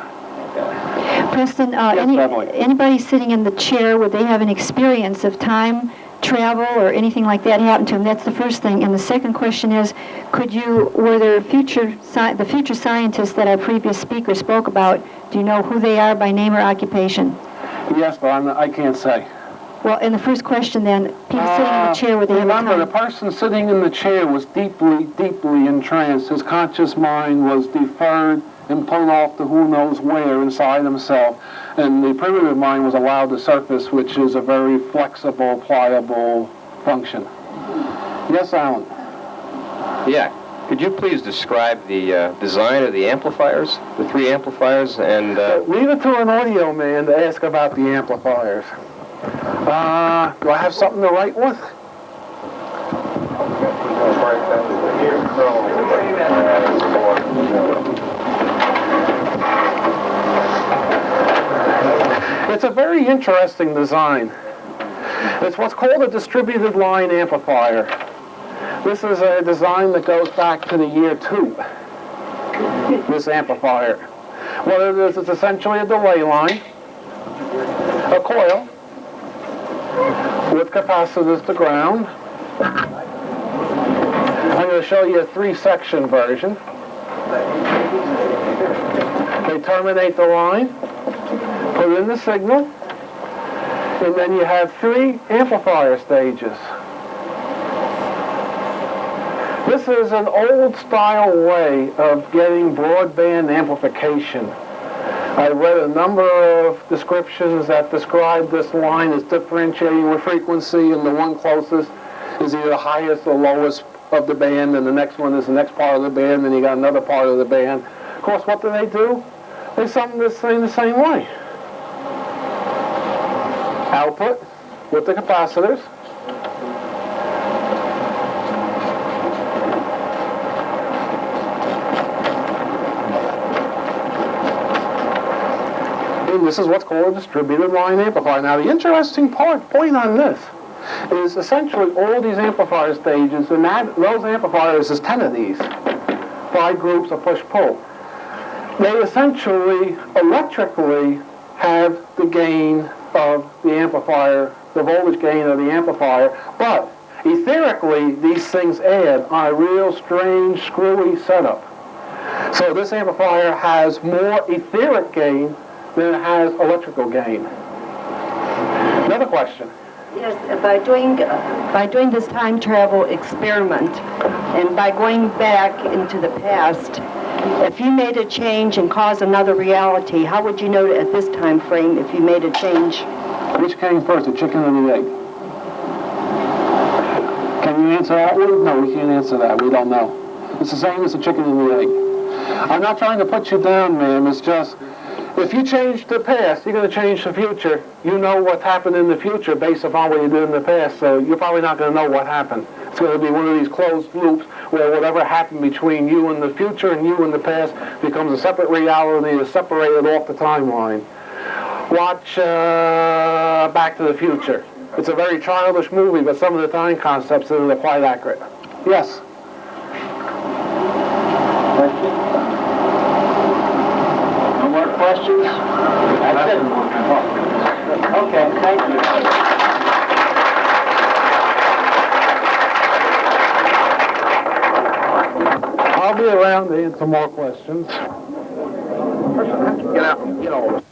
Preston, Beverly. anybody sitting in the chair, would they have an experience of time travel or anything like that happen to them? That's the first thing. And the second question is, were there the future scientists that our previous speaker spoke about, do you know who they are by name or occupation? Yes, but I can't say. Well, in the first question then, people sitting in the chair, would they have a Remember, the time? person sitting in the chair was deeply, deeply entranced. His conscious mind was deferred and pulled off to who knows where inside himself. And the primitive mind was allowed to surface, which is a very flexible, pliable function. Yes, Alan? Yeah. Could you please describe the design of the amplifiers, the 3 amplifiers, and... Leave it to an audio man to ask about the amplifiers. Do I have something to write with? It's a very interesting design. It's what's called a distributed line amplifier. This is a design that goes back to the year 2, this amplifier. What it is, it's essentially a delay line, a coil, with capacitors to ground. I'm going to show you a 3-section version. They terminate the line, put in the signal, and then you have 3 amplifier stages. This is an old-style way of getting broadband amplification. I read a number of descriptions that describe this line as differentiating with frequency, and the one closest is either the highest or lowest of the band, and the next one is the next part of the band, and you got another part of the band. Of course, what do? They sum this thing the same way. Output with the capacitors. And this is what's called a distributed line amplifier. Now, the interesting point on this is essentially all these amplifier stages, and those amplifiers is 10 of these, 5 groups of push-pull. They essentially, electrically, have the gain of the amplifier, the voltage gain of the amplifier, but etherically, these things add on a real strange, screwy setup. So this amplifier has more etheric gain than it has electrical gain. Another question. Yes, by doing this time travel experiment and by going back into the past, if you made a change and caused another reality, how would you know at this time frame if you made a change? Which came first, the chicken or the egg? Can you answer that one? No, we can't answer that. We don't know. It's the same as the chicken and the egg. I'm not trying to put you down, ma'am. It's just, If you change the past, you're going to change the future. You know what happened in the future based upon what you did in the past, so you're probably not going to know what happened. It's going to be one of these closed loops where whatever happened between you and the future and you in the past becomes a separate reality that's separated off the timeline. Watch Back to the Future. It's a very childish movie, but some of the time concepts in it are quite accurate. Yes? No more questions? That's it. Okay, thank you. I'll be around to answer more questions. Get out. Get over.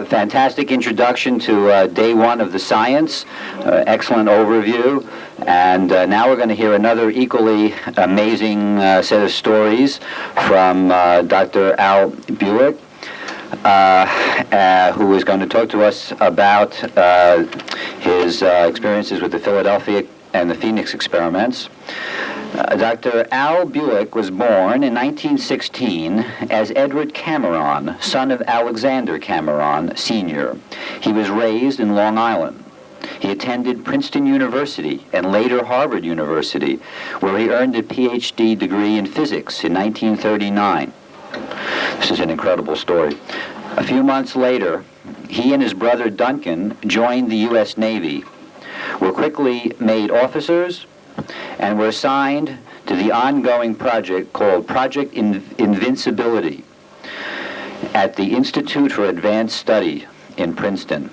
Fantastic introduction to day one of the science, excellent overview, and now we're going to hear another equally amazing set of stories from Dr. Al Bielek, who is going to talk to us about his experiences with the Philadelphia and the Phoenix experiments. Dr. Al Bielek was born in 1916 as Edward Cameron, son of Alexander Cameron, Sr. He was raised in Long Island. He attended Princeton University and later Harvard University, where he earned a PhD degree in physics in 1939. This is an incredible story. A few months later, he and his brother Duncan joined the U.S. Navy, were quickly made officers, and were assigned to the ongoing project called Project Invincibility at the Institute for Advanced Study in Princeton.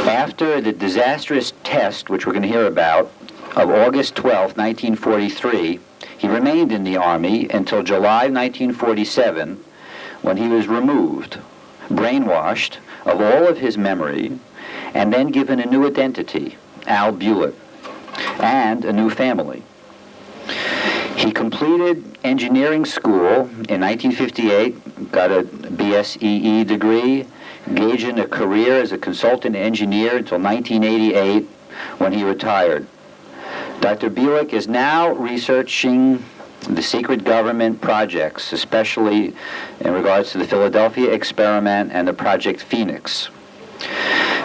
After the disastrous test, which we're going to hear about, of August 12, 1943, he remained in the Army until July 1947, when he was removed, brainwashed of all of his memory, and then given a new identity, Al Bielek, and a new family. He completed engineering school in 1958, got a BSEE degree, engaged in a career as a consultant engineer until 1988, when he retired. Dr. Bielek is now researching the secret government projects, especially in regards to the Philadelphia experiment and the Project Phoenix,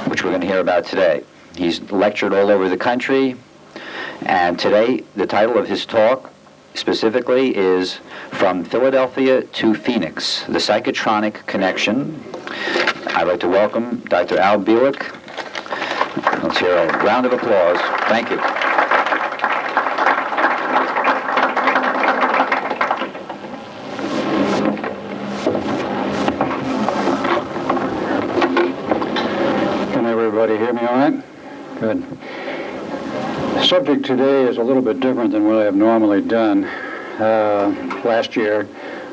which we're going to hear about today. He's lectured all over the country, and today the title of his talk specifically is From Philadelphia to Phoenix, the Psychotronic Connection. I'd like to welcome Dr. Al Bielek. Let's hear a round of applause. Thank you. Can everybody hear me all right? Good. The subject today is a little bit different than what I have normally done. Last year,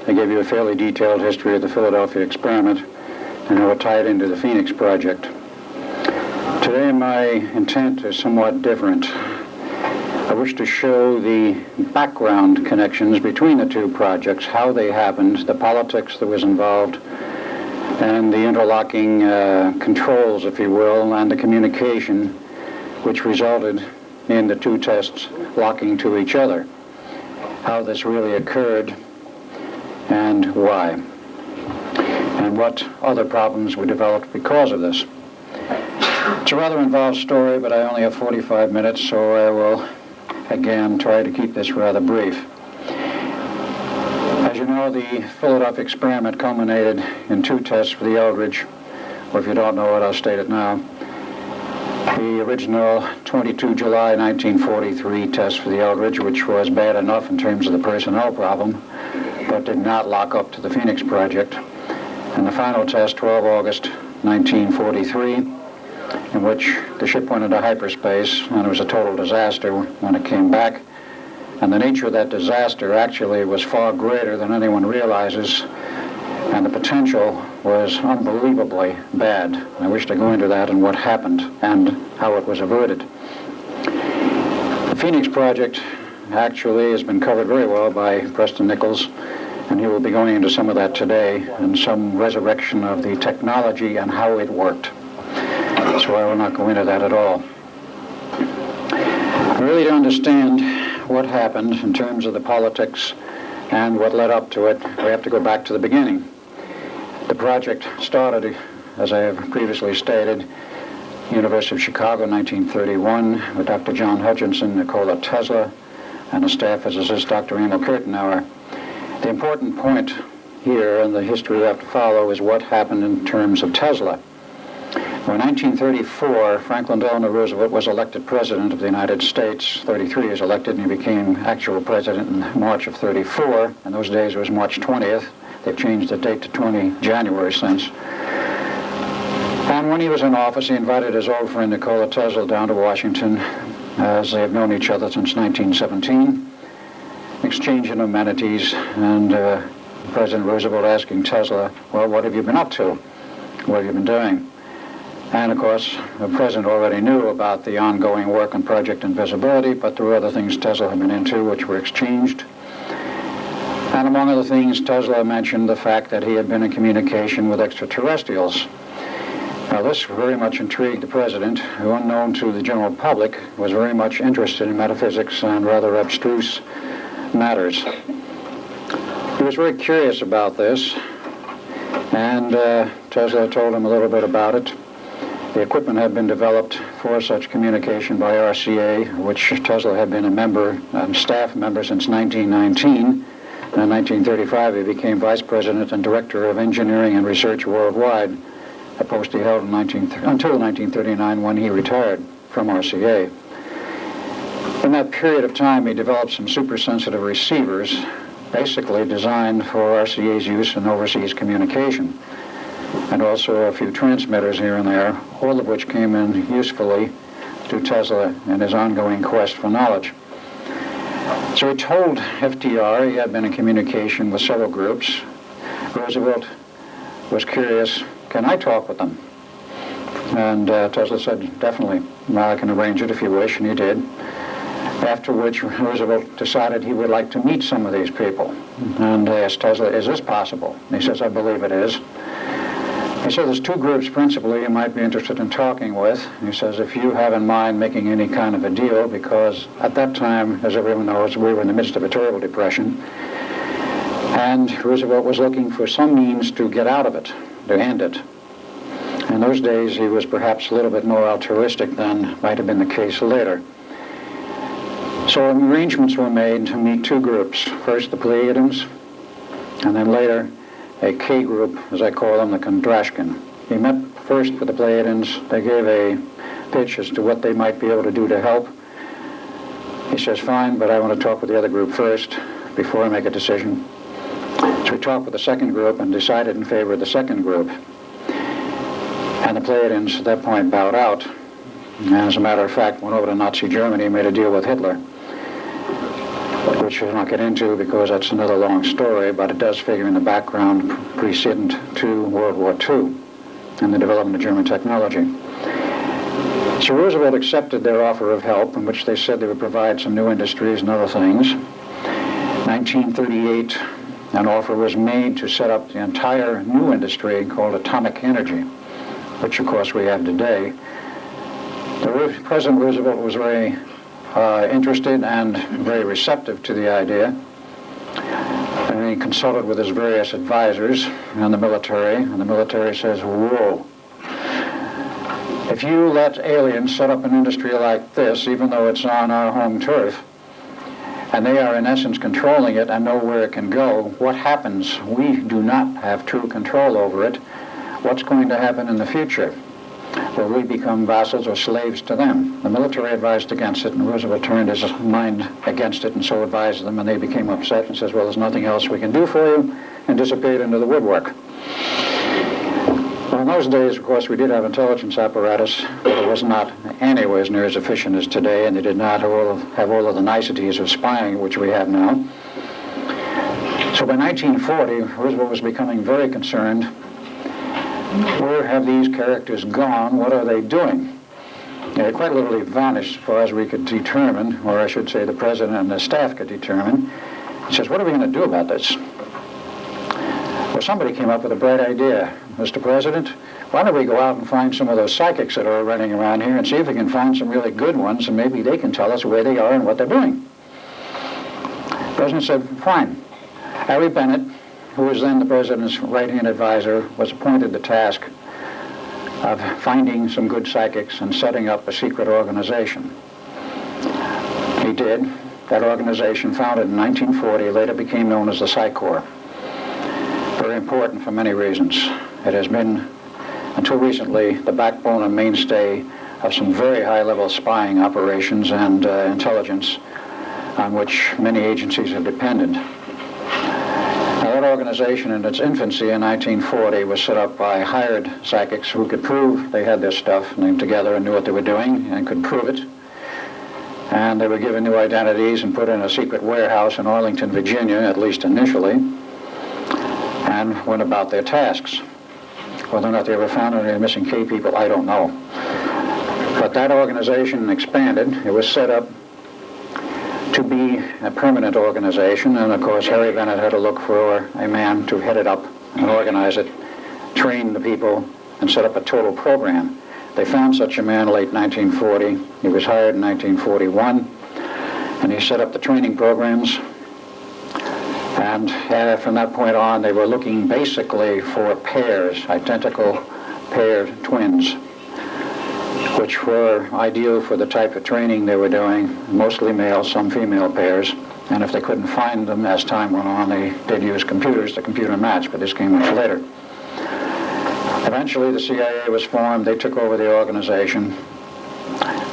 I gave you a fairly detailed history of the Philadelphia experiment and how it tied into the Phoenix project. Today, my intent is somewhat different. I wish to show the background connections between the two projects, how they happened, the politics that was involved, and the interlocking controls, if you will, and the communication which resulted in the two tests locking to each other. How this really occurred and why. And what other problems were developed because of this. It's a rather involved story, but I only have 45 minutes, so I will, again, try to keep this rather brief. As you know, the Philadelphia experiment culminated in two tests for the Eldridge, or if you don't know it, I'll state it now. The original 22 July 1943 test for the Eldridge, which was bad enough in terms of the personnel problem, but did not lock up to the Phoenix project. And the final test, 12 August 1943, in which the ship went into hyperspace, and it was a total disaster when it came back. And the nature of that disaster actually was far greater than anyone realizes, and the potential was unbelievably bad. I wish to go into that and what happened and how it was averted. The Phoenix Project actually has been covered very well by Preston Nicols, and he will be going into some of that today and some resurrection of the technology and how it worked. So I will not go into that at all. Really to understand what happened in terms of the politics and what led up to it, we have to go back to the beginning. The project started, as I have previously stated, University of Chicago, 1931, with Dr. John Hutchinson, Nikola Tesla, and a staff physicist, Dr. Emil Kirtenauer. The important point here in the history we have to follow is what happened in terms of Tesla. In 1934, Franklin Delano Roosevelt was elected President of the United States. 33 he was elected, and he became actual President in March of 34. In those days, it was March 20th. They've changed the date to 20 January since. And when he was in office, he invited his old friend Nikola Tesla down to Washington, as they have known each other since 1917, exchanging amenities, and President Roosevelt asking Tesla, well, what have you been up to? What have you been doing? And of course, the President already knew about the ongoing work on Project Invisibility, but there were other things Tesla had been into which were exchanged. And among other things, Tesla mentioned the fact that he had been in communication with extraterrestrials. Now, this very much intrigued the President, who, unknown to the general public, was very much interested in metaphysics and rather abstruse matters. He was very curious about this, and Tesla told him a little bit about it. The equipment had been developed for such communication by RCA, which Tesla had been a member and staff member since 1919. And in 1935, he became Vice President and Director of Engineering and Research Worldwide, a post he held until 1939 when he retired from RCA. In that period of time, he developed some super-sensitive receivers, basically designed for RCA's use in overseas communication, and also a few transmitters here and there, all of which came in usefully to Tesla in his ongoing quest for knowledge. So he told FDR he had been in communication with several groups. Roosevelt was curious, can I talk with them? And Tesla said, definitely, well, I can arrange it if you wish, and he did. After which Roosevelt decided he would like to meet some of these people. And asked Tesla, is this possible? And he says, I believe it is. He said there's two groups principally you might be interested in talking with. He says if you have in mind making any kind of a deal, because at that time, as everyone knows, we were in the midst of a terrible depression, and Roosevelt was looking for some means to get out of it, to end it. In those days, he was perhaps a little bit more altruistic than might have been the case later. So arrangements were made to meet two groups. First, the Pleiadians, and then later, a K group, as I call them, the Kondrashkin. He met first with the Pleiadians. They gave a pitch as to what they might be able to do to help. He says, fine, but I want to talk with the other group first before I make a decision. So we talked with the second group and decided in favor of the second group. And the Pleiadians at that point bowed out. And as a matter of fact, went over to Nazi Germany and made a deal with Hitler, which we'll not get into because that's another long story, but it does figure in the background precedent to World War II and the development of German technology. So Roosevelt accepted their offer of help, in which they said they would provide some new industries and other things. 1938, an offer was made to set up the entire new industry called atomic energy, which of course we have today. President Roosevelt was very interested and very receptive to the idea. And he consulted with his various advisors and the military says, whoa, if you let aliens set up an industry like this, even though it's on our home turf, and they are in essence controlling it and know where it can go, what happens? We do not have true control over it. What's going to happen in the future? Will we become vassals or slaves to them? The military advised against it, and Roosevelt turned his mind against it and so advised them, and they became upset and says, well, there's nothing else we can do for you, and disappeared into the woodwork. Well, in those days, of course, we did have intelligence apparatus, but it was not anywhere near as efficient as today, and they did not have all of the niceties of spying, which we have now. So by 1940, Roosevelt was becoming very concerned. Where have these characters gone? What are they doing? They quite literally vanished as far as we could determine, or I should say the president and the staff could determine. He says, what are we going to do about this? Well, somebody came up with a bright idea. Mr. President, why don't we go out and find some of those psychics that are running around here and see if we can find some really good ones, and maybe they can tell us where they are and what they're doing. The president said, fine. Harry Bennett, who was then the president's right-hand advisor, was appointed the task of finding some good psychics and setting up a secret organization. He did. That organization, founded in 1940, later became known as the Psy Corps. Very important for many reasons. It has been, until recently, the backbone and mainstay of some very high-level spying operations and intelligence on which many agencies have depended. Now, that organization in its infancy in 1940 was set up by hired psychics who could prove they had their stuff named together and knew what they were doing and could prove it. And they were given new identities and put in a secret warehouse in Arlington, Virginia, at least initially, and went about their tasks. Whether or not they ever found any missing K people, I don't know. But that organization expanded. It was set up to be a permanent organization, and of course Harry Bennett had to look for a man to head it up and organize it, train the people, and set up a total program. They found such a man late 1940. He was hired in 1941, and he set up the training programs. And from that point on, they were looking basically for pairs, identical paired twins, which were ideal for the type of training they were doing, mostly male, some female pairs. And if they couldn't find them as time went on, they did use computers to computer match, but this came much later. Eventually, the CIA was formed. They took over the organization.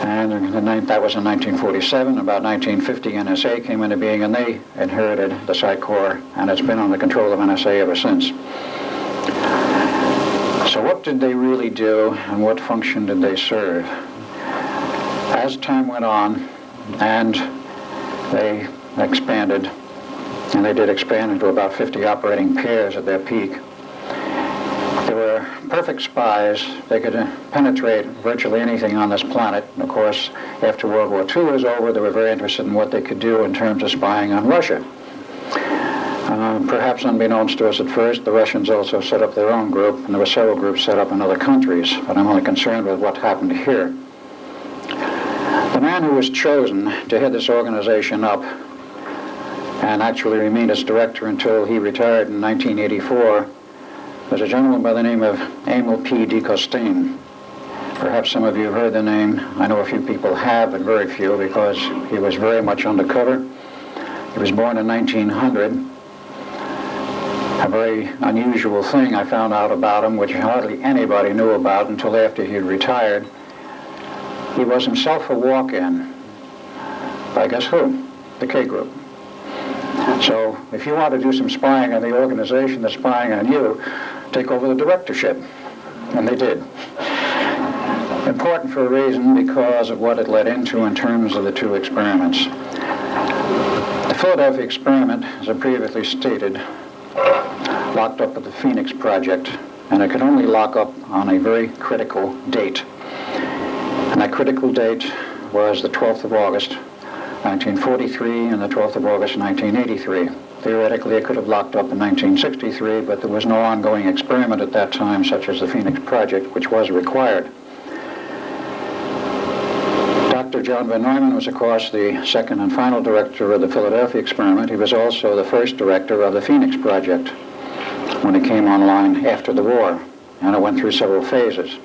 And that was in 1947. About 1950, NSA came into being, and they inherited the Psy Corps, and it's been under control of NSA ever since. So what did they really do, and what function did they serve? As time went on, and they expanded, and they did expand into about 50 operating pairs at their peak. They were perfect spies. They could penetrate virtually anything on this planet. And of course, after World War II was over, they were very interested in what they could do in terms of spying on Russia. Perhaps unbeknownst to us at first, the Russians also set up their own group, and there were several groups set up in other countries, but I'm only concerned with what happened here. The man who was chosen to head this organization up and actually remained its director until he retired in 1984 was a gentleman by the name of Emil P. de Costain. Perhaps some of you have heard the name. I know a few people have, but very few, because he was very much undercover. He was born in 1900. A very unusual thing I found out about him, which hardly anybody knew about until after he had retired. He was himself a walk-in by guess who? The K Group. So if you want to do some spying on the organization that's spying on you, take over the directorship. And they did. Important for a reason, because of what it led into in terms of the two experiments. The Philadelphia experiment, as I previously stated, locked up at the Phoenix Project, and it could only lock up on a very critical date. And that critical date was the 12th of August, 1943, and the 12th of August, 1983. Theoretically, it could have locked up in 1963, but there was no ongoing experiment at that time, such as the Phoenix Project, which was required. Dr. John Van Neumann was, of course, the second and final director of the Philadelphia experiment. He was also the first director of the Phoenix Project when it came online after the war, and it went through several phases.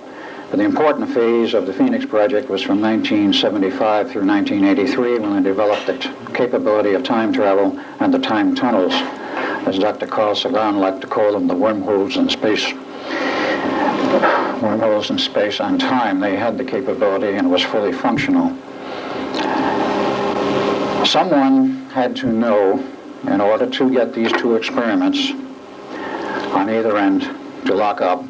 But the important phase of the Phoenix Project was from 1975 through 1983, when they developed the capability of time travel and the time tunnels, as Dr. Carl Sagan liked to call them, the wormholes in space. Wormholes in space and time. They had the capability, and it was fully functional. Someone had to know, in order to get these two experiments on either end to lock up,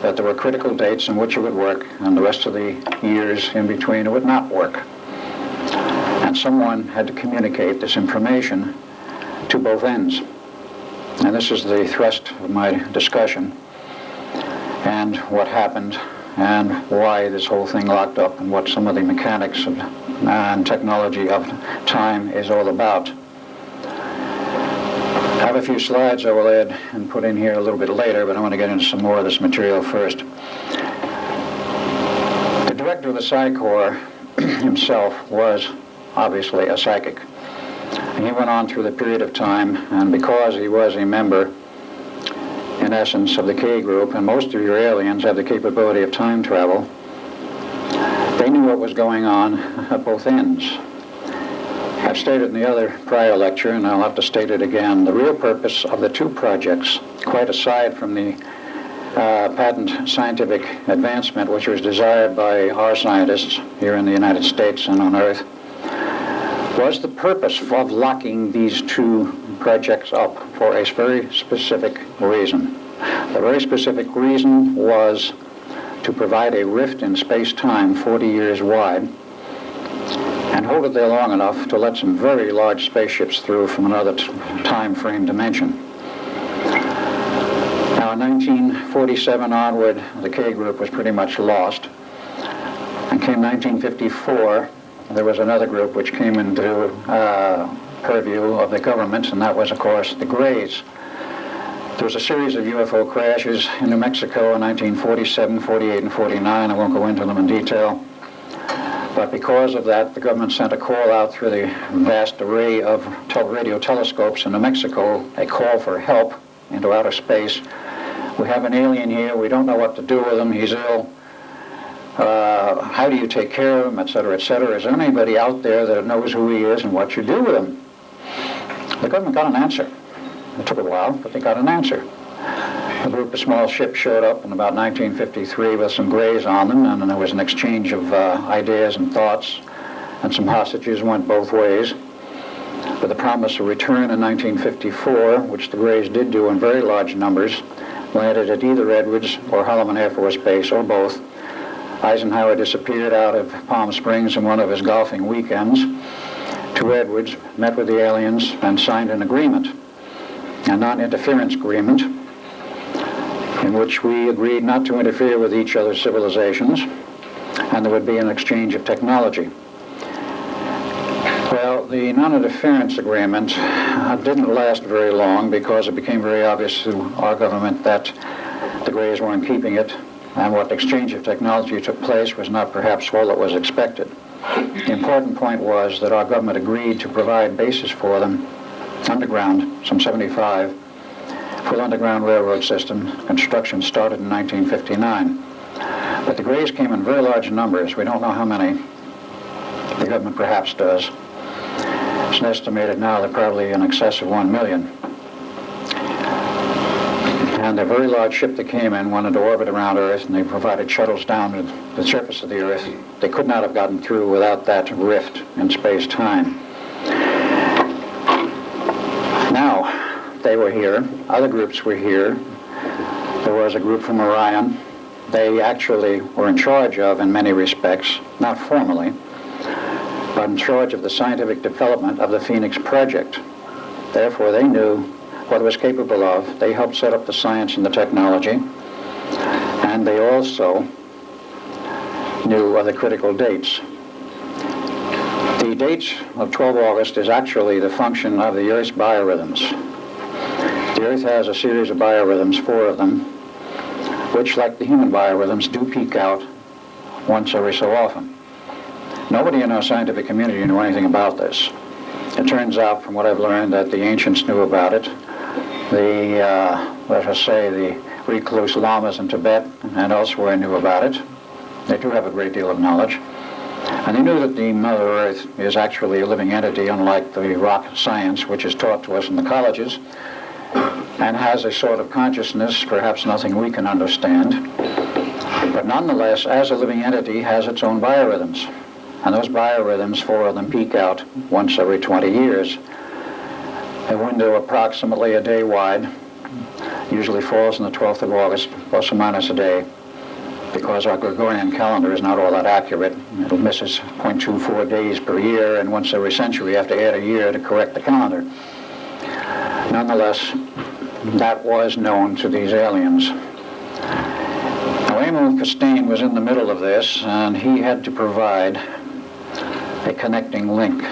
that there were critical dates in which it would work, and the rest of the years in between it would not work. And someone had to communicate this information to both ends. And this is the thrust of my discussion, and what happened, and why this whole thing locked up, and what some of the mechanics of, and technology of time is all about. I have a few slides I will add and put in here a little bit later, but I want to get into some more of this material first. The director of the Psi Corps himself was obviously a psychic. He went on through the period of time, and because he was a member, in essence, of the K group, and most of your aliens have the capability of time travel, they knew what was going on at both ends. I've stated in the other prior lecture, and I'll have to state it again, the real purpose of the two projects, quite aside from the patent scientific advancement which was desired by our scientists here in the United States and on Earth, was the purpose of locking these two projects up for a very specific reason. The very specific reason was to provide a rift in space-time 40 years wide and hold it there long enough to let some very large spaceships through from another time frame dimension. Now, in 1947 onward, the K group was pretty much lost. And came 1954, there was another group which came into purview of the government, and that was, of course, the Greys. There was a series of UFO crashes in New Mexico in 1947, 48, and 49. I won't go into them in detail. But because of that, the government sent a call out through the vast array of radio telescopes in New Mexico, a call for help into outer space. We have an alien here. We don't know what to do with him. He's ill. How do you take care of him, et cetera, et cetera? Is there anybody out there that knows who he is and what you do with him? The government got an answer. It took a while, but they got an answer. A group of small ships showed up in about 1953 with some Greys on them, and then there was an exchange of ideas and thoughts, and some hostages went both ways. With the promise of return in 1954, which the Greys did do in very large numbers, landed at either Edwards or Holloman Air Force Base, or both. Eisenhower disappeared out of Palm Springs in one of his golfing weekends to Edwards, met with the aliens, and signed an agreement, a non-interference agreement, in which we agreed not to interfere with each other's civilizations, and there would be an exchange of technology. Well, the non-interference agreement didn't last very long because it became very obvious to our government that the Greys weren't keeping it, and what exchange of technology took place was not perhaps all that was expected. The important point was that our government agreed to provide bases for them underground, some 75, full underground railroad system. Construction started in 1959. But the Greys came in very large numbers. We don't know how many. The government perhaps does. It's estimated now they're probably in excess of 1 million. And a very large ship that came in wanted to orbit around Earth, and they provided shuttles down to the surface of the Earth. They could not have gotten through without that rift in space-time. Now, they were here. Other groups were here. There was a group from Orion. They actually were in charge of, in many respects, not formally, but in charge of the scientific development of the Phoenix Project. Therefore, they knew what it was capable of. They helped set up the science and the technology, and they also knew of the critical dates. The date of 12 August is actually the function of the Earth's biorhythms. The Earth has a series of biorhythms, 4 of them, which, like the human biorhythms, do peak out once every so often. Nobody in our scientific community knew anything about this. It turns out, from what I've learned, that the ancients knew about it. Let us say, the recluse lamas in Tibet and elsewhere knew about it. They do have a great deal of knowledge. And they knew that the Mother Earth is actually a living entity, unlike the rock science, which is taught to us in the colleges, and has a sort of consciousness, perhaps nothing we can understand. But nonetheless, as a living entity, has its own biorhythms. And those biorhythms, 4 of them, peak out once every 20 years. A window approximately a day wide, usually falls on the 12th of August, plus or minus a day, because our Gregorian calendar is not all that accurate. It misses 0.24 days per year, and once every century you have to add a year to correct the calendar. Nonetheless, that was known to these aliens. Now, Emil Costain was in the middle of this, and he had to provide a connecting link,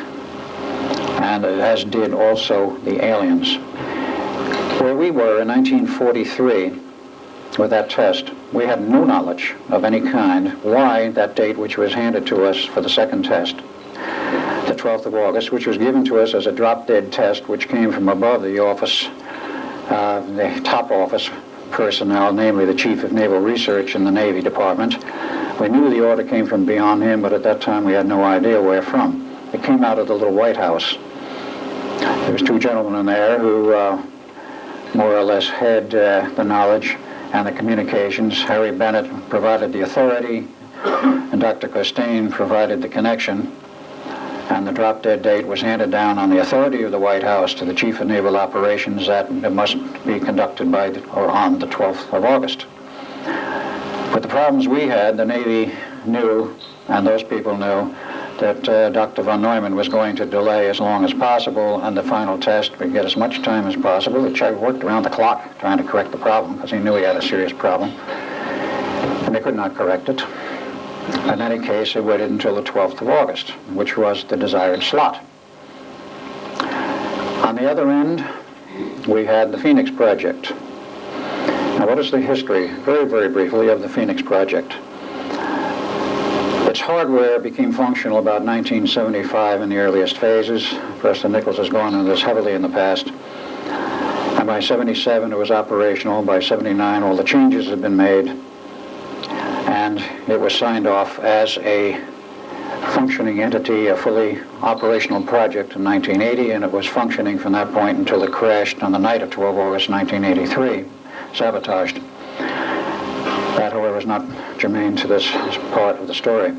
and as did also the aliens. Where we were in 1943 with that test, we had no knowledge of any kind why that date which was handed to us for the second test, the 12th of August, which was given to us as a drop-dead test which came from above the office, the top office personnel, namely the Chief of Naval Research in the Navy Department. We knew the order came from beyond him, but at that time we had no idea where from. It came out of the little White House. There was two gentlemen in there who more or less had the knowledge and the communications. Harry Bennett provided the authority, and Dr. Costain provided the connection. And the drop-dead date was handed down on the authority of the White House to the Chief of Naval Operations that it must be conducted by or on the 12th of August. With the problems we had, the Navy knew, and those people knew, that Dr. von Neumann was going to delay as long as possible, and the final test would get as much time as possible. He worked around the clock trying to correct the problem because he knew he had a serious problem, and they could not correct it. In any case, it waited until the 12th of August, which was the desired slot. On the other end, we had the Phoenix Project. Now, what is the history, very, very briefly, of the Phoenix Project? Its hardware became functional about 1975 in the earliest phases. Preston Nicols has gone into this heavily in the past. And by 77, it was operational. By 79, all the changes had been made. And it was signed off as a functioning entity, a fully operational project in 1980, and it was functioning from that point until it crashed on the night of 12 August 1983, sabotaged. That, however, is not germane to this part of the story.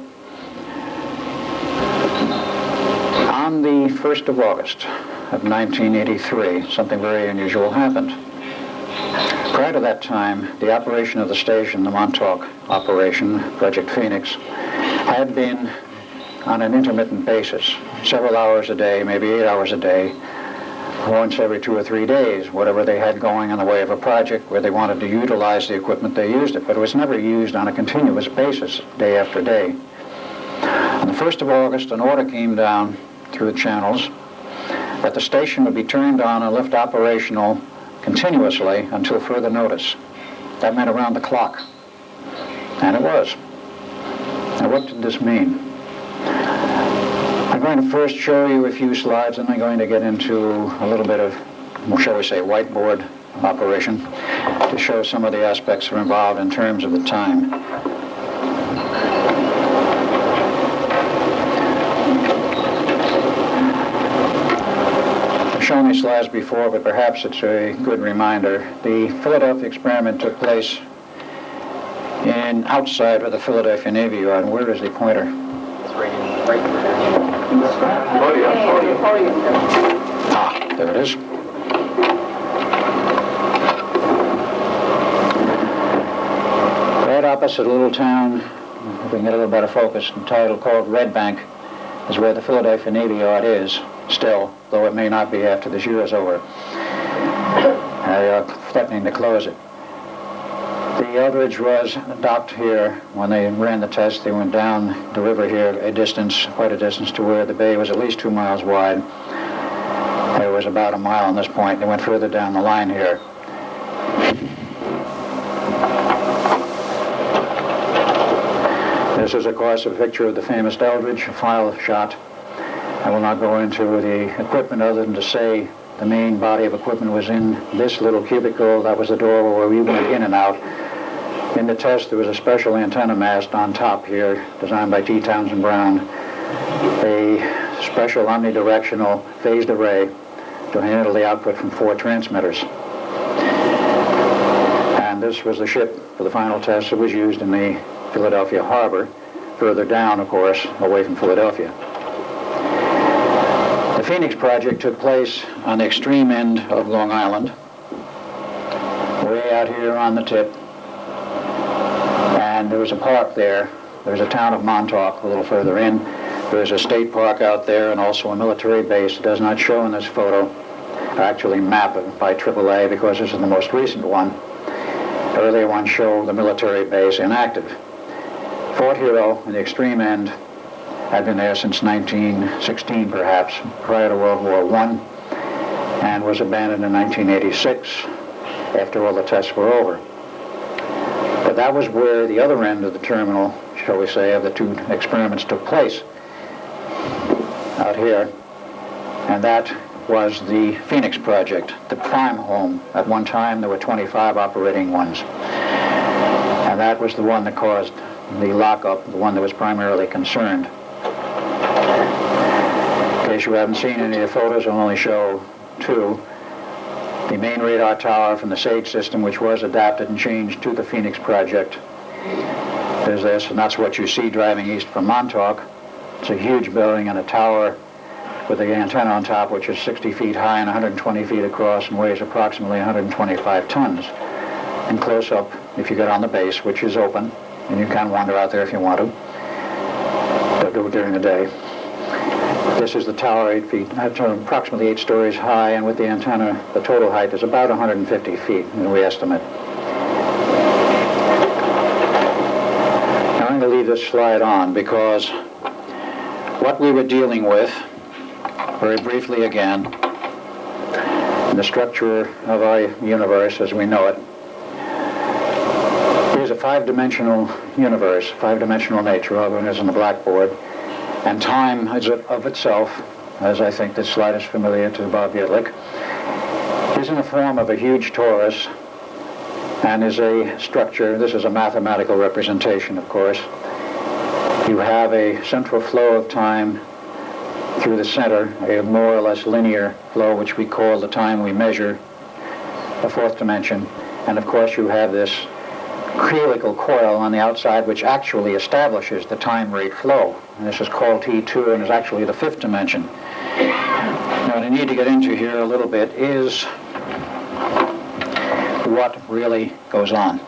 On the 1st of August of 1983, something very unusual happened. Prior to that time, the operation of the station, the Montauk operation, Project Phoenix, had been on an intermittent basis, several hours a day, maybe 8 hours a day, once every 2 or 3 days, whatever they had going in the way of a project where they wanted to utilize the equipment, they used it, but it was never used on a continuous basis, day after day. On the 1st of August, an order came down through the channels that the station would be turned on and left operational continuously until further notice. That meant around the clock. And it was. Now, what did this mean? I'm going to first show you a few slides, and I'm going to get into a little bit of, shall we say, whiteboard operation to show some of the aspects that are involved in terms of the time. I've shown these slides before, but perhaps it's a good reminder. The Philadelphia experiment took place outside of the Philadelphia Navy Yard. And where is the pointer? Ah, there it is. Right opposite a little town, if we can get a little better focus, entitled called Red Bank, is where the Philadelphia Navy Yard is still, though it may not be after this year is over. They are threatening to close it. The Eldridge was docked here. When they ran the test, they went down the river here a distance, quite a distance, to where the bay was at least 2 miles wide. It was about a mile on this point. They went further down the line here. This is, of course, a picture of the famous Eldridge, a file shot. I will not go into the equipment other than to say the main body of equipment was in this little cubicle. That was the door where we went in and out. In the test, there was a special antenna mast on top here, designed by T. Townsend Brown, a special omnidirectional phased array to handle the output from 4 transmitters. And this was the ship for the final test that was used in the Philadelphia harbor, further down, of course, away from Philadelphia. The Phoenix Project took place on the extreme end of Long Island, way out here on the tip. And there was a park there. There's a town of Montauk a little further in. There's a state park out there and also a military base. It does not show in this photo. I actually map it by AAA because this is the most recent one. Earlier ones show the military base inactive. Fort Hero, in the extreme end, had been there since 1916 perhaps, prior to World War I, and was abandoned in 1986 after all the tests were over. But that was where the other end of the terminal, shall we say, of the two experiments took place, out here. And that was the Phoenix Project, the prime home. At one time, there were 25 operating ones. And that was the one that caused the lockup, the one that was primarily concerned. In case you haven't seen any of the photos, I'll only show two. The main radar tower from the SAGE system, which was adapted and changed to the Phoenix Project. There's this, and that's what you see driving east from Montauk. It's a huge building and a tower with the antenna on top, which is 60 feet high and 120 feet across and weighs approximately 125 tons. And close up, if you get on the base, which is open, and you can wander out there if you want to. Don't do it during the day. This is the tower, 8 feet, approximately 8 stories high, and with the antenna, the total height is about 150 feet, we estimate. Now I'm going to leave this slide on because what we were dealing with, very briefly again, the structure of our universe as we know it, is a 5-dimensional universe, 5-dimensional nature, other than is on the blackboard. And time is of itself, as I think this slide is familiar to Bob Bielek, is in the form of a huge torus and is a structure. This is a mathematical representation, of course. You have a central flow of time through the center, a more or less linear flow, which we call the time we measure, the fourth dimension. And of course you have this helical coil on the outside, which actually establishes the time rate flow. And this is called T2 and is actually the fifth dimension. Now, what I need to get into here a little bit is what really goes on.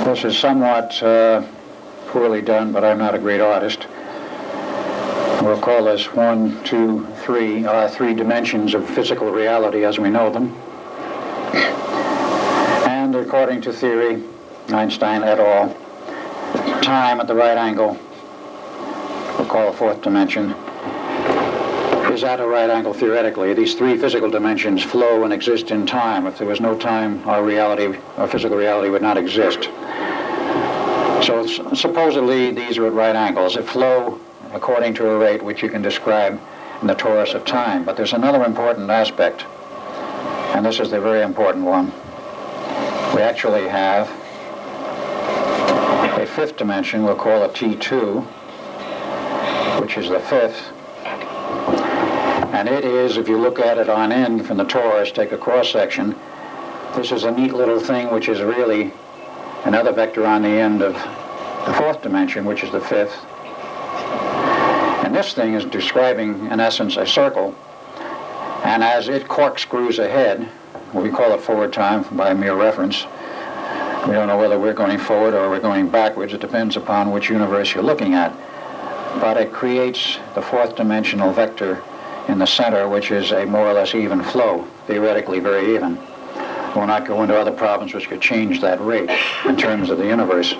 This is somewhat poorly done, but I'm not a great artist. We'll call this 1, 2, 3, 3 dimensions of physical reality as we know them. And according to theory, Einstein et al., time at the right angle, we'll call a fourth dimension, is at a right angle theoretically. These 3 physical dimensions flow and exist in time. If there was no time, our reality, our physical reality would not exist. So supposedly these are at right angles. They flow according to a rate which you can describe in the torus of time. But there's another important aspect, and this is the very important one. We actually have a fifth dimension, we'll call it T2, which is the fifth. And it is, if you look at it on end from the torus, take a cross-section, this is a neat little thing which is really another vector on the end of the fourth dimension, which is the fifth. And this thing is describing, in essence, a circle. And as it corkscrews ahead, we call it forward time by mere reference. We don't know whether we're going forward or we're going backwards. It depends upon which universe you're looking at. But it creates the fourth dimensional vector in the center, which is a more or less even flow, theoretically very even. We'll not go into other problems which could change that rate in terms of the universe.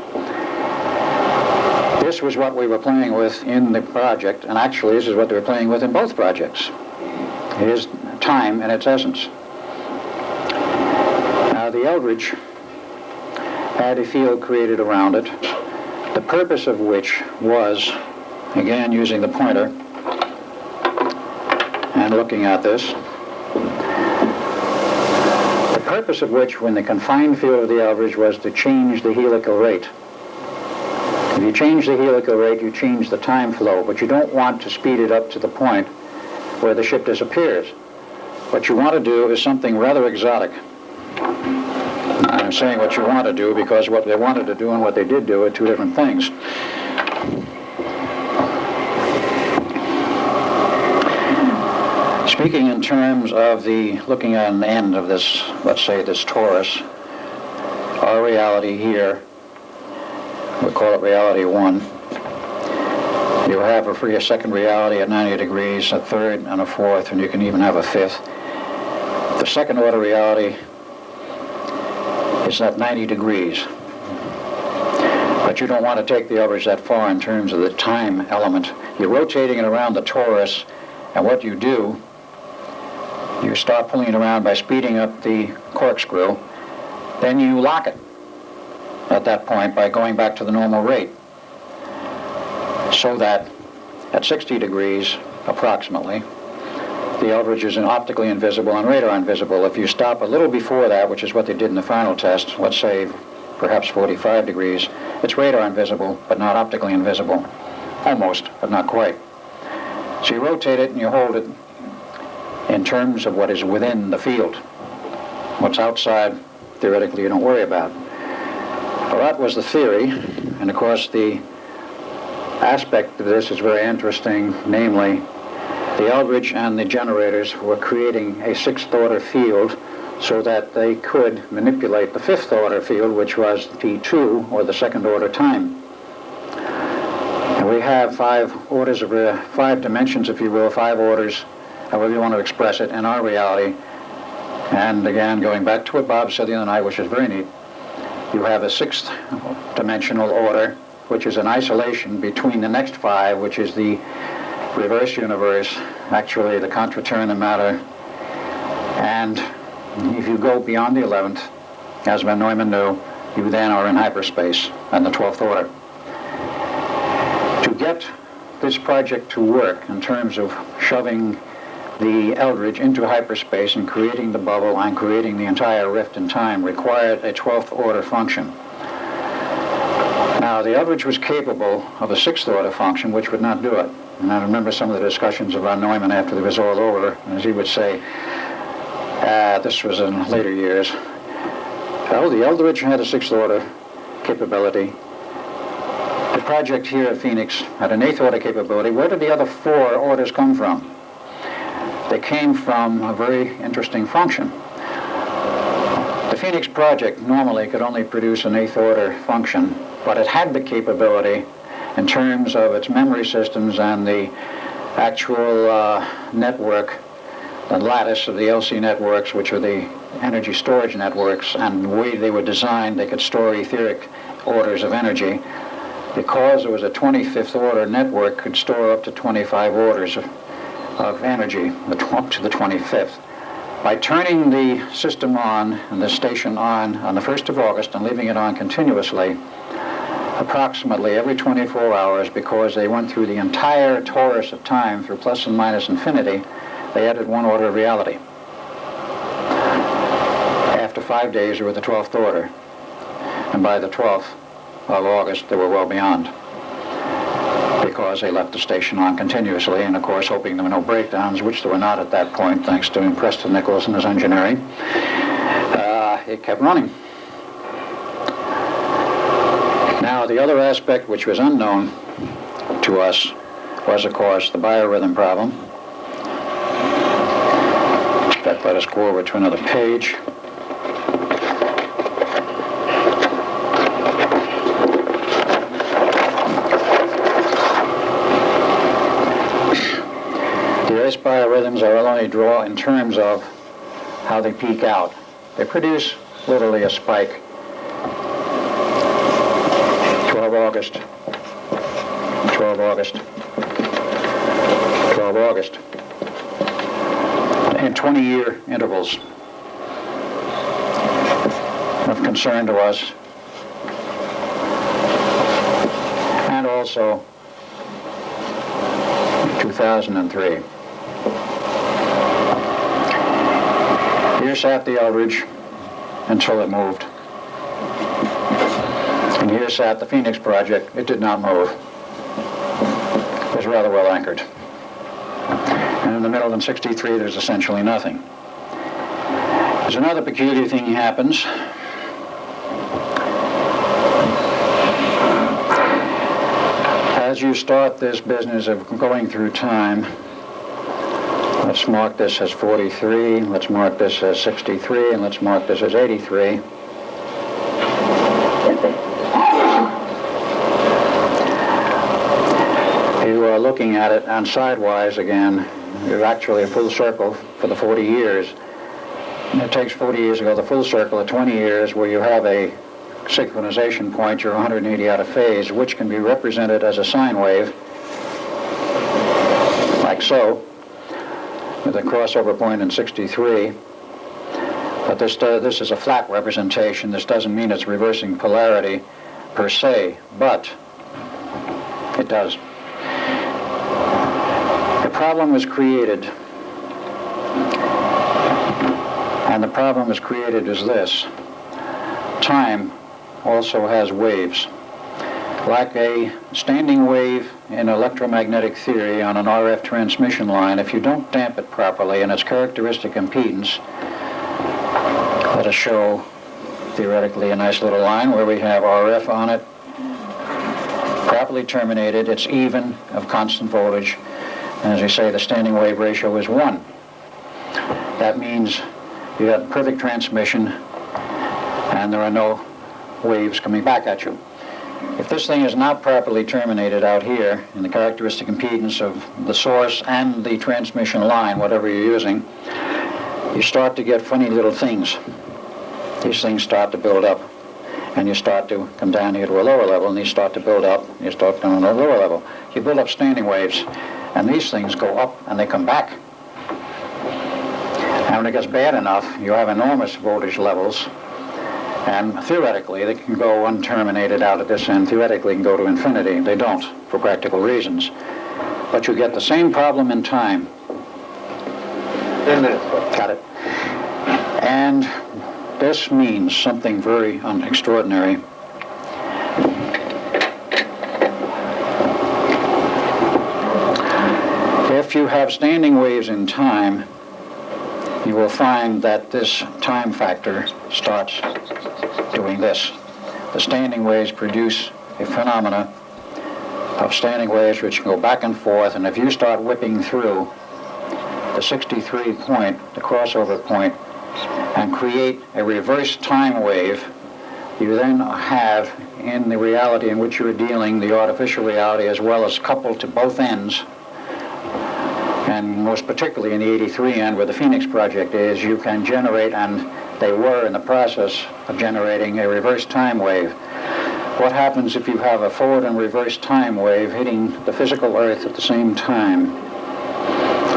This was what we were playing with in the project, and actually this is what they were playing with in both projects. It is time in its essence. Now the Eldridge had a field created around it, the purpose of which was, again using the pointer and looking at this, the purpose of which, when the confined field of the Eldridge, was to change the helical rate. If you change the helical rate, you change the time flow, but you don't want to speed it up to the point where the ship disappears. What you want to do is something rather exotic. I'm saying what you want to do, because what they wanted to do and what they did do are two different things. Speaking in terms of looking at an end of this, let's say this torus, our reality here, we call it reality 1. You have a second reality at 90 degrees, a third and a fourth, and you can even have a fifth. The second order reality is at 90 degrees. But you don't want to take the average that far in terms of the time element. You're rotating it around the torus, and what you do, you start pulling it around by speeding up the corkscrew. Then you lock it at that point by going back to the normal rate. So that at 60 degrees, approximately, the Eldridge is optically invisible and radar invisible. If you stop a little before that, which is what they did in the final test, let's say perhaps 45 degrees, it's radar invisible, but not optically invisible. Almost, but not quite. So you rotate it and you hold it in terms of what is within the field. What's outside, theoretically, you don't worry about. Well, that was the theory, and of course the aspect of this is very interesting, namely, the Eldridge and the generators were creating a sixth order field so that they could manipulate the fifth order field, which was T2, or the second order time. And we have five dimensions, if you will, 5 orders, however you want to express it, in our reality. And again, going back to what Bob said the other night, which is very neat, you have a 6th dimensional order, which is an isolation between the next 5, which is the reverse universe, actually the contraturn matter. And if you go beyond the 11th, as Van Neumann knew, you then are in hyperspace and the 12th order. To get this project to work in terms of shoving the Eldridge into hyperspace and creating the bubble and creating the entire rift in time required a 12th order function. Now, the Eldridge was capable of a 6th order function, which would not do it. And I remember some of the discussions of Van Neumann after it was all over, as he would say, this was in later years, well, the Eldridge had a 6th order capability. The project here at Phoenix had an 8th order capability. Where did the other 4 orders come from? They came from a very interesting function. The Phoenix project normally could only produce an 8th order function, but it had the capability in terms of its memory systems and the actual network, the lattice of the LC networks, which are the energy storage networks, and the way they were designed, they could store etheric orders of energy. Because it was a 25th order network, could store up to 25 orders of energy, up to the 25th. By turning the system on and the station on the 1st of August and leaving it on continuously, approximately every 24 hours, because they went through the entire torus of time through plus and minus infinity, they added 1 order of reality. After 5 days, they were the 12th order. And by the 12th of August, they were well beyond, because they left the station on continuously, and of course hoping there were no breakdowns, which there were not at that point, thanks to Preston, Nicols, and his engineering. It kept running. Now, the other aspect which was unknown to us was, of course, the biorhythm problem. That let us go over to another page. Biorhythms I will only draw in terms of how they peak out. They produce literally a spike. 12 August, 12 August, 12 August, in 20-year intervals of concern to us, and also 2003. Here sat the Eldridge until it moved. And here sat the Phoenix project. It did not move. It was rather well anchored. And in the middle in 63, there's essentially nothing. There's another peculiar thing that happens. as you start this business of going through time, let's mark this as 43, let's mark this as 63, and let's mark this as 83. You are looking at it on sidewise again. You're actually a full circle for the 40 years. And it takes 40 years to go the full circle of 20 years where you have a synchronization point, you're 180 out of phase, which can be represented as a sine wave, like so, with a crossover point in 63. But this is a flat representation. This doesn't mean it's reversing polarity per se, but it does. The problem was created, and the problem was created is this. Time also has waves. Like a standing wave in electromagnetic theory on an RF transmission line, if you don't damp it properly and its characteristic impedance, let us show theoretically a nice little line where we have RF on it, properly terminated, it's even of constant voltage, and as we say, the standing wave ratio is 1. That means you have perfect transmission and there are no waves coming back at you. If this thing is not properly terminated out here in the characteristic impedance of the source and the transmission line, whatever you're using, you start to get funny little things. These things start to build up, and you start to come down here to a lower level, and these start to build up, and you start down to a lower level. You build up standing waves, and these things go up and they come back. And when it gets bad enough, you have enormous voltage levels, and theoretically they can go unterminated out at this end. Theoretically can go to infinity. They don't, for practical reasons. But you get the same problem in time. 10 minutes. Got it. And this means something very extraordinary. If you have standing waves in time, you will find that this time factor starts doing this. The standing waves produce a phenomena of standing waves which go back and forth, and if you start whipping through the 63 point, the crossover point, and create a reverse time wave, you then have, in the reality in which you're dealing, the artificial reality as well as coupled to both ends, and most particularly in the 83 end where the Phoenix project is, you can generate, and they were in the process of generating a reverse time wave. What happens if you have a forward and reverse time wave hitting the physical Earth at the same time?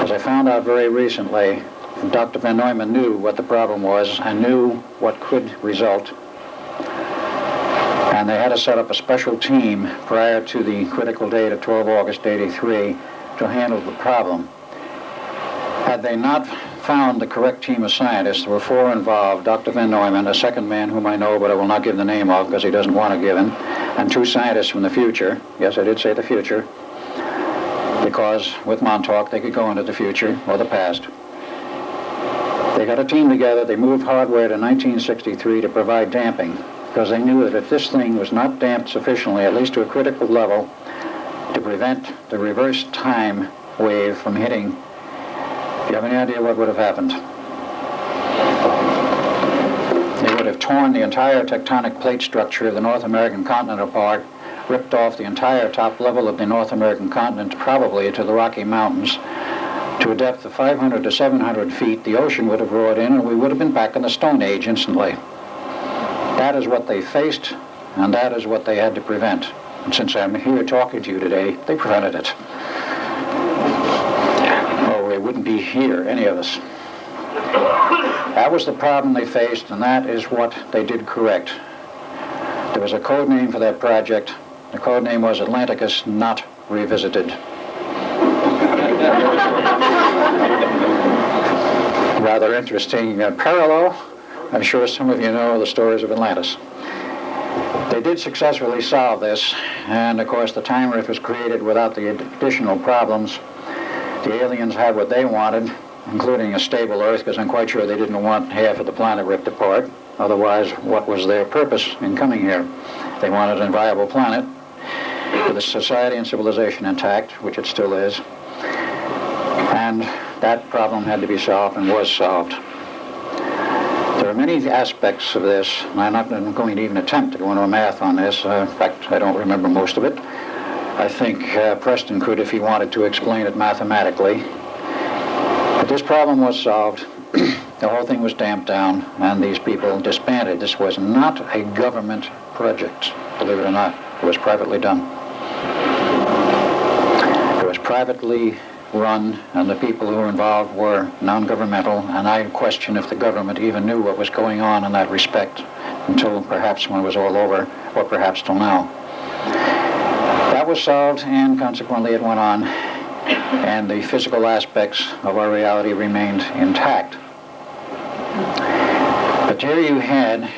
As I found out very recently, Dr. Van Neumann knew what the problem was and knew what could result. And they had to set up a special team prior to the critical date of 12 August 83 to handle the problem. Had they not found the correct team of scientists, there were 4 involved: Dr. Van Neumann, a second man whom I know but I will not give the name of because he doesn't want to give him, and 2 scientists from the future. Yes, I did say the future, because with Montauk they could go into the future or the past. They got a team together. They moved hardware to 1963 to provide damping, because they knew that if this thing was not damped sufficiently, at least to a critical level, to prevent the reverse time wave from hitting, do you have any idea what would have happened? They would have torn the entire tectonic plate structure of the North American continent apart, ripped off the entire top level of the North American continent, probably to the Rocky Mountains. To a depth of 500 to 700 feet, the ocean would have roared in and we would have been back in the Stone Age instantly. That is what they faced, and that is what they had to prevent. And since I'm here talking to you today, they prevented it. Or we wouldn't be here, any of us. That was the problem they faced, and that is what they did correct. There was a code name for that project. The code name was Atlanticus Not Revisited. Rather interesting parallel. I'm sure some of you know the stories of Atlantis. They did successfully solve this, and of course the time rift was created without the additional problems. The aliens had what they wanted, including a stable Earth, because I'm quite sure they didn't want half of the planet ripped apart. Otherwise, what was their purpose in coming here? They wanted a viable planet. with a society and civilization intact, which it still is. And that problem had to be solved and was solved. There are many aspects of this, and I'm not going to even attempt to go into math on this. In fact, I don't remember most of it. I think Preston could if he wanted to explain it mathematically. But this problem was solved. The whole thing was damped down, and these people disbanded. This was not a government project, believe it or not. It was privately done. It was privately run, and the people who were involved were non-governmental, and I question if the government even knew what was going on in that respect until perhaps when it was all over, or perhaps till now. That was solved, and consequently it went on, and the physical aspects of our reality remained intact. But here you had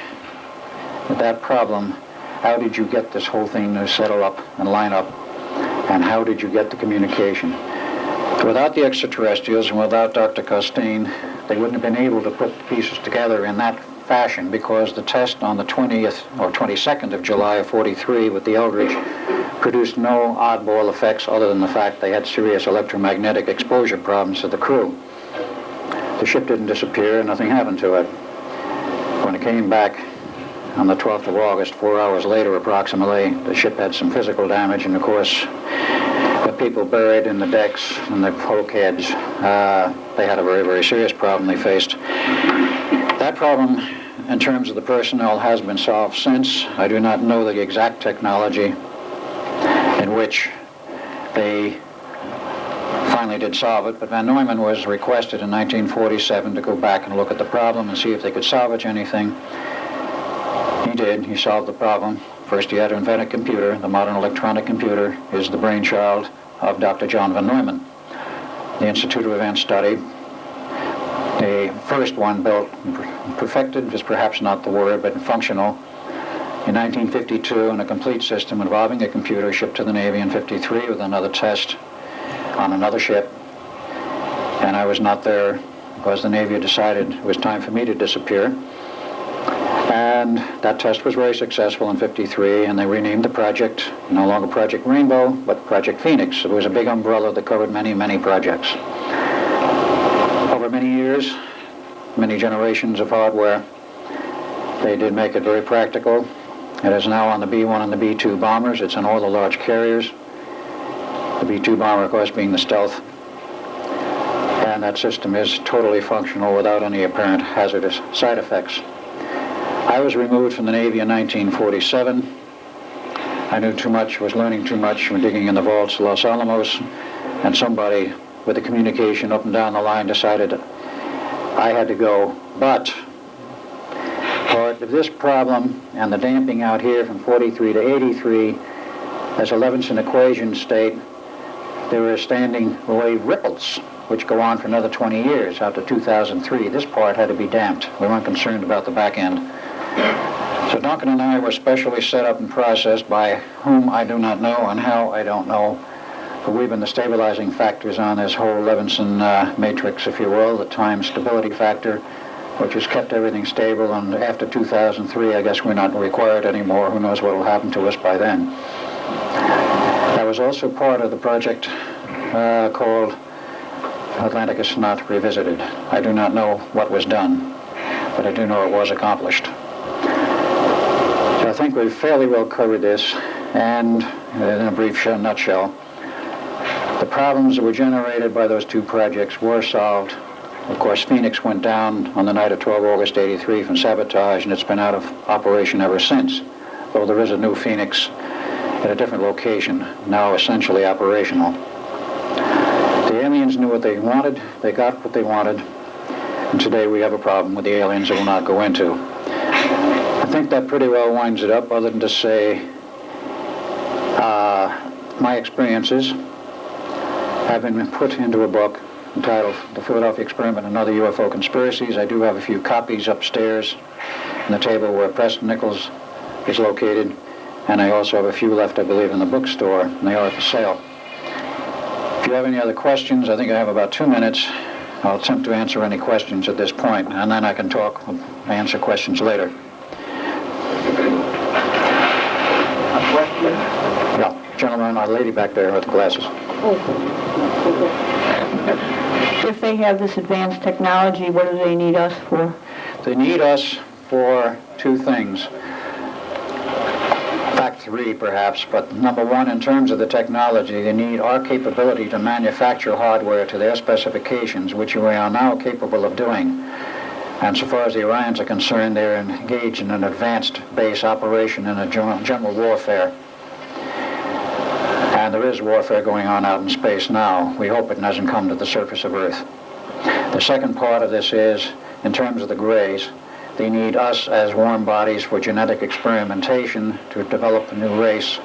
that problem. How did you get this whole thing to settle up and line up, and how did you get the communication? Without the extraterrestrials and without Dr. Costain, they wouldn't have been able to put the pieces together in that fashion, because the test on the 20th or 22nd of July of 43 with the Eldridge produced no oddball effects other than the fact they had serious electromagnetic exposure problems to the crew. The ship didn't disappear, nothing happened to it. When it came back on the 12th of August, 4 hours later approximately, the ship had some physical damage, and of course the people buried in the decks and the bulkheads, they had a very, very serious problem they faced. That problem, in terms of the personnel, has been solved since. I do not know the exact technology in which they finally did solve it, but Van Neumann was requested in 1947 to go back and look at the problem and see if they could salvage anything. He did. He solved the problem. First, he had to invent a computer. The modern electronic computer is the brainchild of Dr. John Van Neumann. The Institute of Advanced Study, the first one built, perfected is perhaps not the word, but functional, in 1952, in a complete system involving a computer shipped to the Navy in 53 with another test on another ship. And I was not there because the Navy had decided it was time for me to disappear. And that test was very successful in 53, and they renamed the project, no longer Project Rainbow, but Project Phoenix. It was a big umbrella that covered many, many projects. Over many years, many generations of hardware, they did make it very practical. It is now on the B-1 and the B-2 bombers. It's on all the large carriers. The B-2 bomber, of course, being the stealth. And that system is totally functional without any apparent hazardous side effects. I was removed from the Navy in 1947. I knew too much, was learning too much when digging in the vaults of Los Alamos, and somebody with the communication up and down the line decided I had to go. But part of this problem and the damping out here from 43 to 83, as a Levinson equation state, there were standing wave ripples, which go on for another 20 years, out to 2003. This part had to be damped. We weren't concerned about the back end. So Duncan and I were specially set up and processed by whom I do not know and how I don't know. But we've been the stabilizing factors on this whole Levinson matrix, if you will, the time stability factor, which has kept everything stable. And after 2003, I guess we're not required anymore. Who knows what will happen to us by then. That was also part of the project called Atlanticus Not Revisited. I do not know what was done, but I do know it was accomplished. So I think we've fairly well covered this, and in a brief nutshell, the problems that were generated by those two projects were solved. Of course, Phoenix went down on the night of 12 August 83 from sabotage, and it's been out of operation ever since, though there is a new Phoenix at a different location, now essentially operational. The aliens knew what they wanted, they got what they wanted, and today we have a problem with the aliens that we'll not go into. I think that pretty well winds it up, other than to say my experiences have been put into a book entitled The Philadelphia Experiment and Other UFO Conspiracies. I do have a few copies upstairs on the table where Preston Nicols is located, and I also have a few left, I believe, in the bookstore, and they are for sale. If you have any other questions, I think I have about 2 minutes. I'll attempt to answer any questions at this point, and then I can answer questions later. A question? Yeah, gentleman, a lady back there with glasses. If they have this advanced technology, what do they need us for? They need us for two things. In fact, three perhaps, but number one, in terms of the technology, they need our capability to manufacture hardware to their specifications, which we are now capable of doing. And so far as the Orions are concerned, they're engaged in an advanced base operation in a general warfare. And there is warfare going on out in space now. We hope it doesn't come to the surface of Earth. The second part of this is, in terms of the Greys, they need us as warm bodies for genetic experimentation to develop the new race.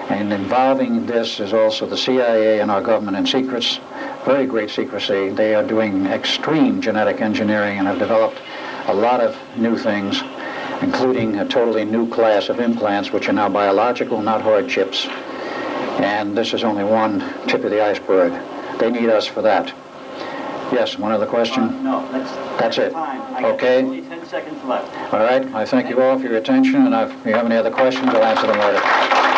And involving this is also the CIA and our government in secrets, very great secrecy. They are doing extreme genetic engineering and have developed a lot of new things, including a totally new class of implants, which are now biological, not hard chips. And this is only one tip of the iceberg. They need us for that. Yes, one other question? No, That's it. Time. I Okay. got only 10 seconds left. All right, I thank you all for your attention, and if you have any other questions, I'll answer them later.